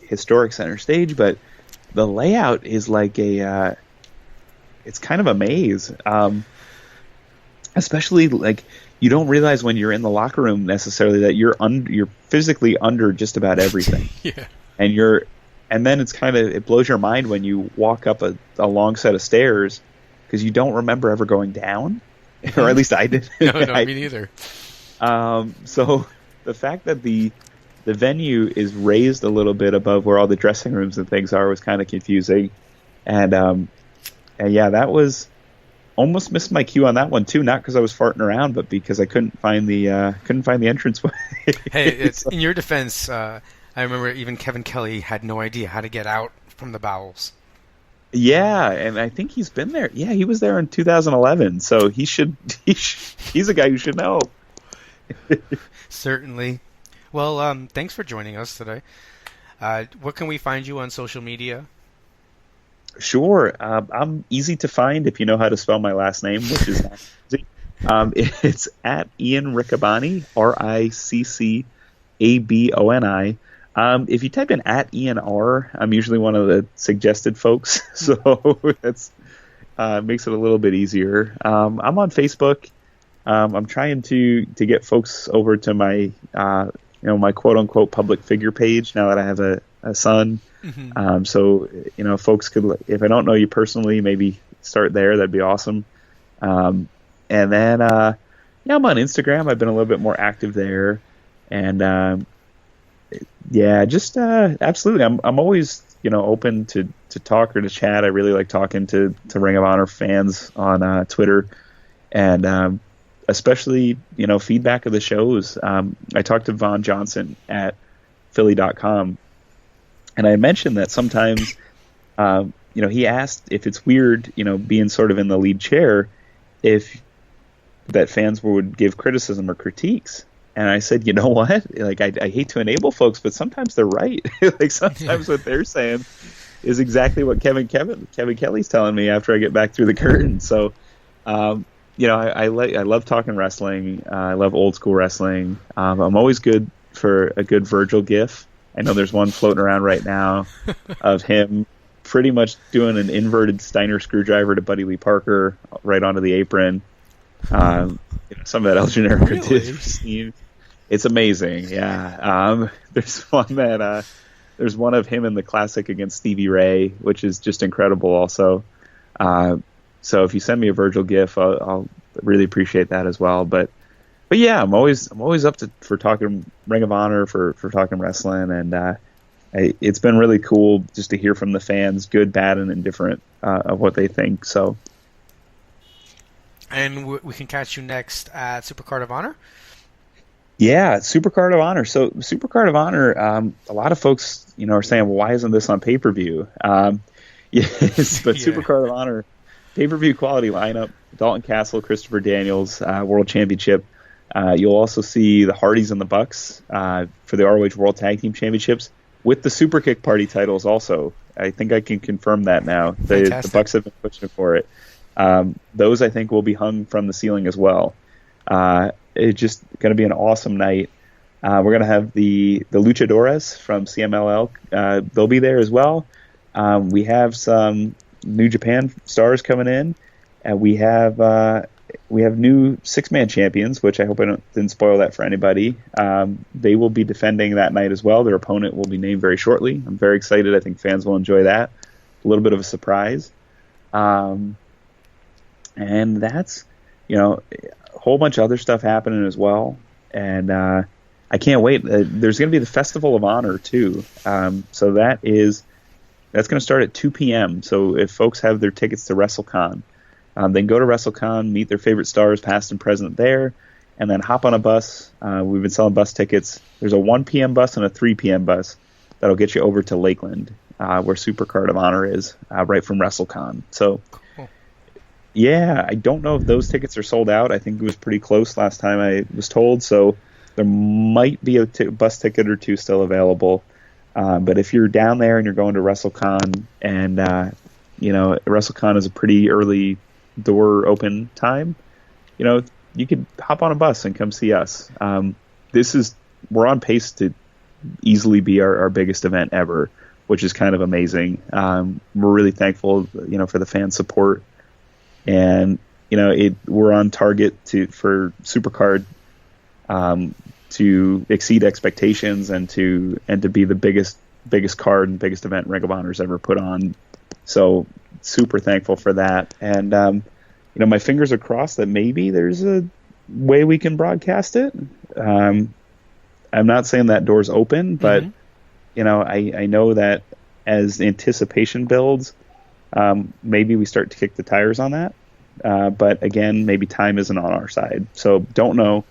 historic Center Stage, but the layout is like it's kind of a maze. Especially like, you don't realize when you're in the locker room necessarily that you're physically under just about everything. Yeah. And then it blows your mind when you walk up a long set of stairs, because you don't remember ever going down, or at least I didn't. No, me neither. So the fact that the venue is raised a little bit above where all the dressing rooms and things are was kind of confusing, and yeah, that was. Almost missed my cue on that one too, not because I was farting around, but because I couldn't find the entranceway. Hey, in your defense, I remember even Kevin Kelly had no idea how to get out from the bowels. Yeah, and I think he's been there. Yeah, he was there in 2011, so he's a guy who should know. Certainly. Well, thanks for joining us today. What can we find you on social media? Sure. I'm easy to find if you know how to spell my last name, which is not easy. It's at Ian Riccaboni, RICCABONI. If you type in at Ian R, I'm usually one of the suggested folks, so that's makes it a little bit easier. I'm on Facebook. I'm trying to get folks over to my my quote unquote public figure page now that I have a son. Mm-hmm. So folks could, if I don't know you personally, maybe start there. That'd be awesome. And then I'm on Instagram. I've been a little bit more active there, and absolutely. I'm always open to talk or to chat. I really like talking to Ring of Honor fans on Twitter, and especially feedback of the shows. I talked to Vaughn Johnson at Philly.com. And I mentioned that sometimes, he asked if it's weird, being sort of in the lead chair, if that fans would give criticism or critiques. And I said, you know what? Like, I hate to enable folks, but sometimes they're right. Like, sometimes what they're saying is exactly what Kevin Kelly's telling me after I get back through the curtain. So, I love talking wrestling. I love old school wrestling. I'm always good for a good Virgil gif. I know there's one floating around right now of him pretty much doing an inverted Steiner screwdriver to Buddy Lee Parker right onto the apron. Some of that El Generico did. It's amazing. Yeah. There's one of him in the classic against Stevie Ray, which is just incredible also. So if you send me a Virgil GIF, I'll really appreciate that as well. But yeah, I'm always up for talking Ring of Honor, for talking wrestling, and it's been really cool just to hear from the fans, good, bad, and indifferent, of what they think. So, and we can catch you next at Supercard of Honor. Yeah, Supercard of Honor. So Supercard of Honor, a lot of folks, are saying, well, why isn't this on pay-per-view? Yes, but yeah. Supercard of Honor, pay-per-view quality lineup, Dalton Castle, Christopher Daniels, World Championship. You'll also see the Hardys and the Bucks for the ROH World Tag Team Championships with the Super Kick Party titles also. I think I can confirm that now. The Bucks have been pushing for it. Those, I think, will be hung from the ceiling as well. It's just going to be an awesome night. We're going to have the Luchadores from CMLL. They'll be there as well. We have some New Japan stars coming in, and we have new 6-man champions, which I hope I didn't spoil that for anybody. They will be defending that night as well. Their opponent will be named very shortly. I'm very excited. I think fans will enjoy that. A little bit of a surprise. And that's, a whole bunch of other stuff happening as well. And I can't wait. There's going to be the Festival of Honor, too. So that's going to start at 2 p.m. So if folks have their tickets to WrestleCon, they can go to WrestleCon, meet their favorite stars, past and present there, and then hop on a bus. We've been selling bus tickets. There's a 1 p.m. bus and a 3 p.m. bus that'll get you over to Lakeland, where Supercard of Honor is, right from WrestleCon. So, yeah, I don't know if those tickets are sold out. I think it was pretty close last time I was told, so there might be a bus ticket or two still available. But if you're down there and you're going to WrestleCon, and WrestleCon is a pretty early door open time, you could hop on a bus and come see us. We're on pace to easily be our biggest event ever, which is kind of amazing. We're really thankful, for the fan support, and we're on target for Supercard to exceed expectations and to be the biggest card and biggest event Ring of Honor's ever put on. So super thankful for that. And, my fingers are crossed that maybe there's a way we can broadcast it. I'm not saying that door's open, but, I know that as anticipation builds, maybe we start to kick the tires on that. But again, maybe time isn't on our side. So don't know.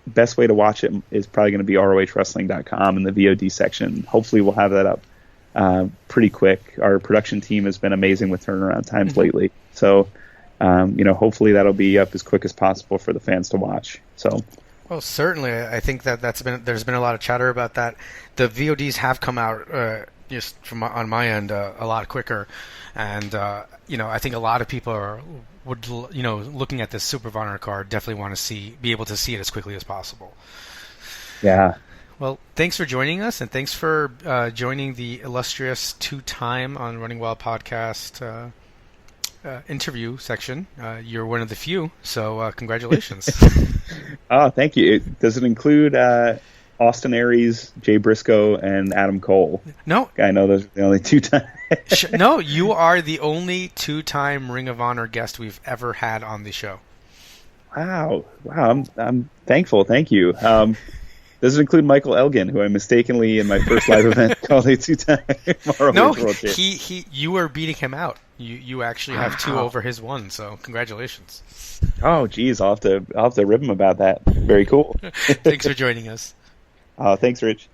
Best way to watch it is probably going to be ROHWrestling.com in the VOD section. Hopefully we'll have that up pretty quick. Our production team has been amazing with turnaround times lately. So, hopefully that'll be up as quick as possible for the fans to watch. So, well, certainly. I think there's been a lot of chatter about that. The VODs have come out just from on my end a lot quicker, and I think a lot of people looking at this Super of Honor card definitely want to be able to see it as quickly as possible. Yeah. Well, thanks for joining us, and thanks for joining the illustrious 2-time on Running Wild podcast interview section. You're one of the few, so congratulations. Oh, thank you. Does it include Austin Aries, Jay Briscoe, and Adam Cole? No. I know those are the only 2-time. No, you are the only 2-time Ring of Honor guest we've ever had on the show. Wow. I'm thankful. Thank you. Does it include Michael Elgin, who I mistakenly in my first live event called a 2-time No, you were beating him out. You actually have 2 over his 1, so congratulations. Oh, geez, I'll have to rib him about that. Very cool. Thanks for joining us. Thanks, Rich.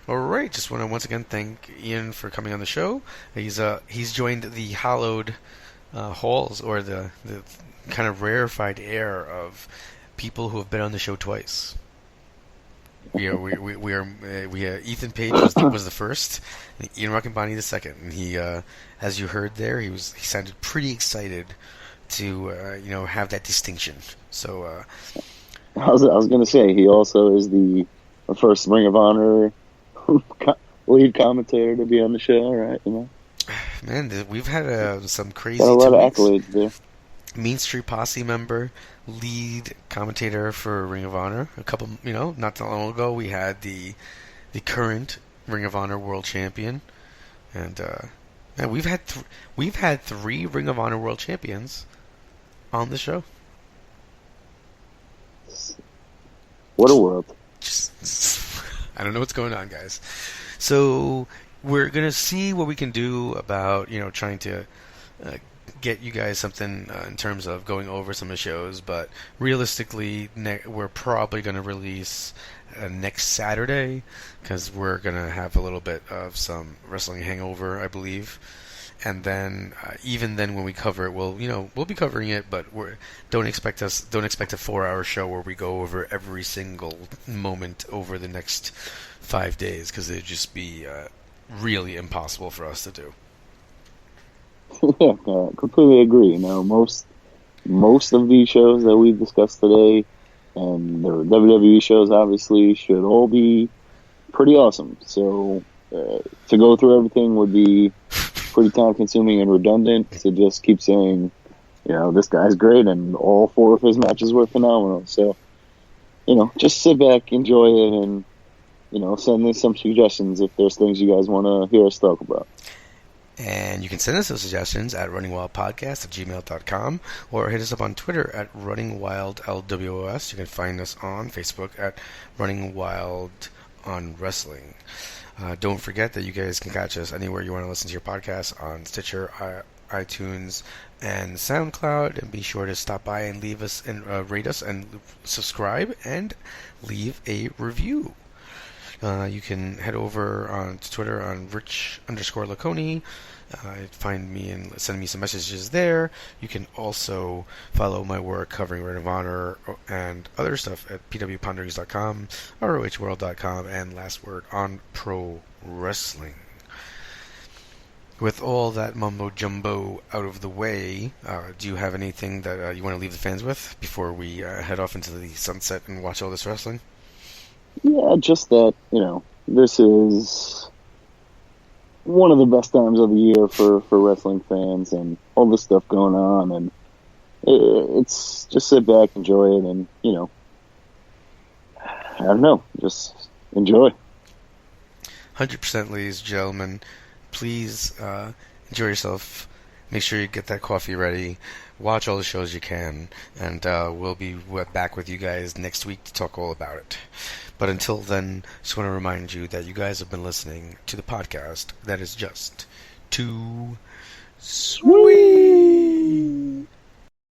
All right. Just want to once again thank Ian for coming on the show. He's joined the hallowed halls, or the kind of rarefied air of people who have been on the show twice. We are Ethan Page was the first, and Ian Riccaboni the second. And he, as you heard there, he sounded pretty excited to have that distinction. So I was going to say, he also is the first Ring of Honor lead commentator to be on the show, right? man, we've had some crazy Got a lot 2 of weeks. accolades there. Mean Street Posse member, lead commentator for Ring of Honor. A couple, not that long ago, we had the current Ring of Honor world champion, and man, we've had 3 Ring of Honor world champions on the show. What a world. I don't know what's going on, guys. So we're gonna see what we can do about trying to get you guys something in terms of going over some of the shows. But realistically, we're probably gonna release next Saturday because we're gonna have a little bit of some wrestling hangover, I believe. And then, even then, when we cover it, we'll be covering it, but don't expect a 4-hour show where we go over every single moment over the next 5 days, because it'd just be really impossible for us to do. Yeah, completely agree. Most of these shows that we've discussed today, and the WWE shows, obviously, should all be pretty awesome. So to go through everything would be pretty time-consuming and redundant to just keep saying, this guy's great, and all 4 of his matches were phenomenal. So, just sit back, enjoy it, and, send me some suggestions if there's things you guys want to hear us talk about. And you can send us those suggestions at runningwildpodcast@gmail.com, or hit us up on Twitter at runningwildlws. You can find us on Facebook at Running Wild on Wrestling. Don't forget that you guys can catch us anywhere you want to listen to your podcast, on Stitcher, iTunes, and SoundCloud. And be sure to stop by and leave us and rate us and subscribe and leave a review. You can head over on Twitter on Rich_Laconi. Find me and send me some messages there. You can also follow my work covering Ring of Honor and other stuff at pwponderings.com, rohworld.com, and Last Word on Pro Wrestling. With all that mumbo jumbo out of the way, do you have anything that you want to leave the fans with before we head off into the sunset and watch all this wrestling? Yeah, just that, this is one of the best times of the year for wrestling fans, and all this stuff going on, and it's just sit back, enjoy it, and, I don't know, just enjoy. 100%, ladies and gentlemen. Please enjoy yourself. Make sure you get that coffee ready. Watch all the shows you can, and we'll be back with you guys next week to talk all about it. But until then, just want to remind you that you guys have been listening to the podcast that is just too sweet.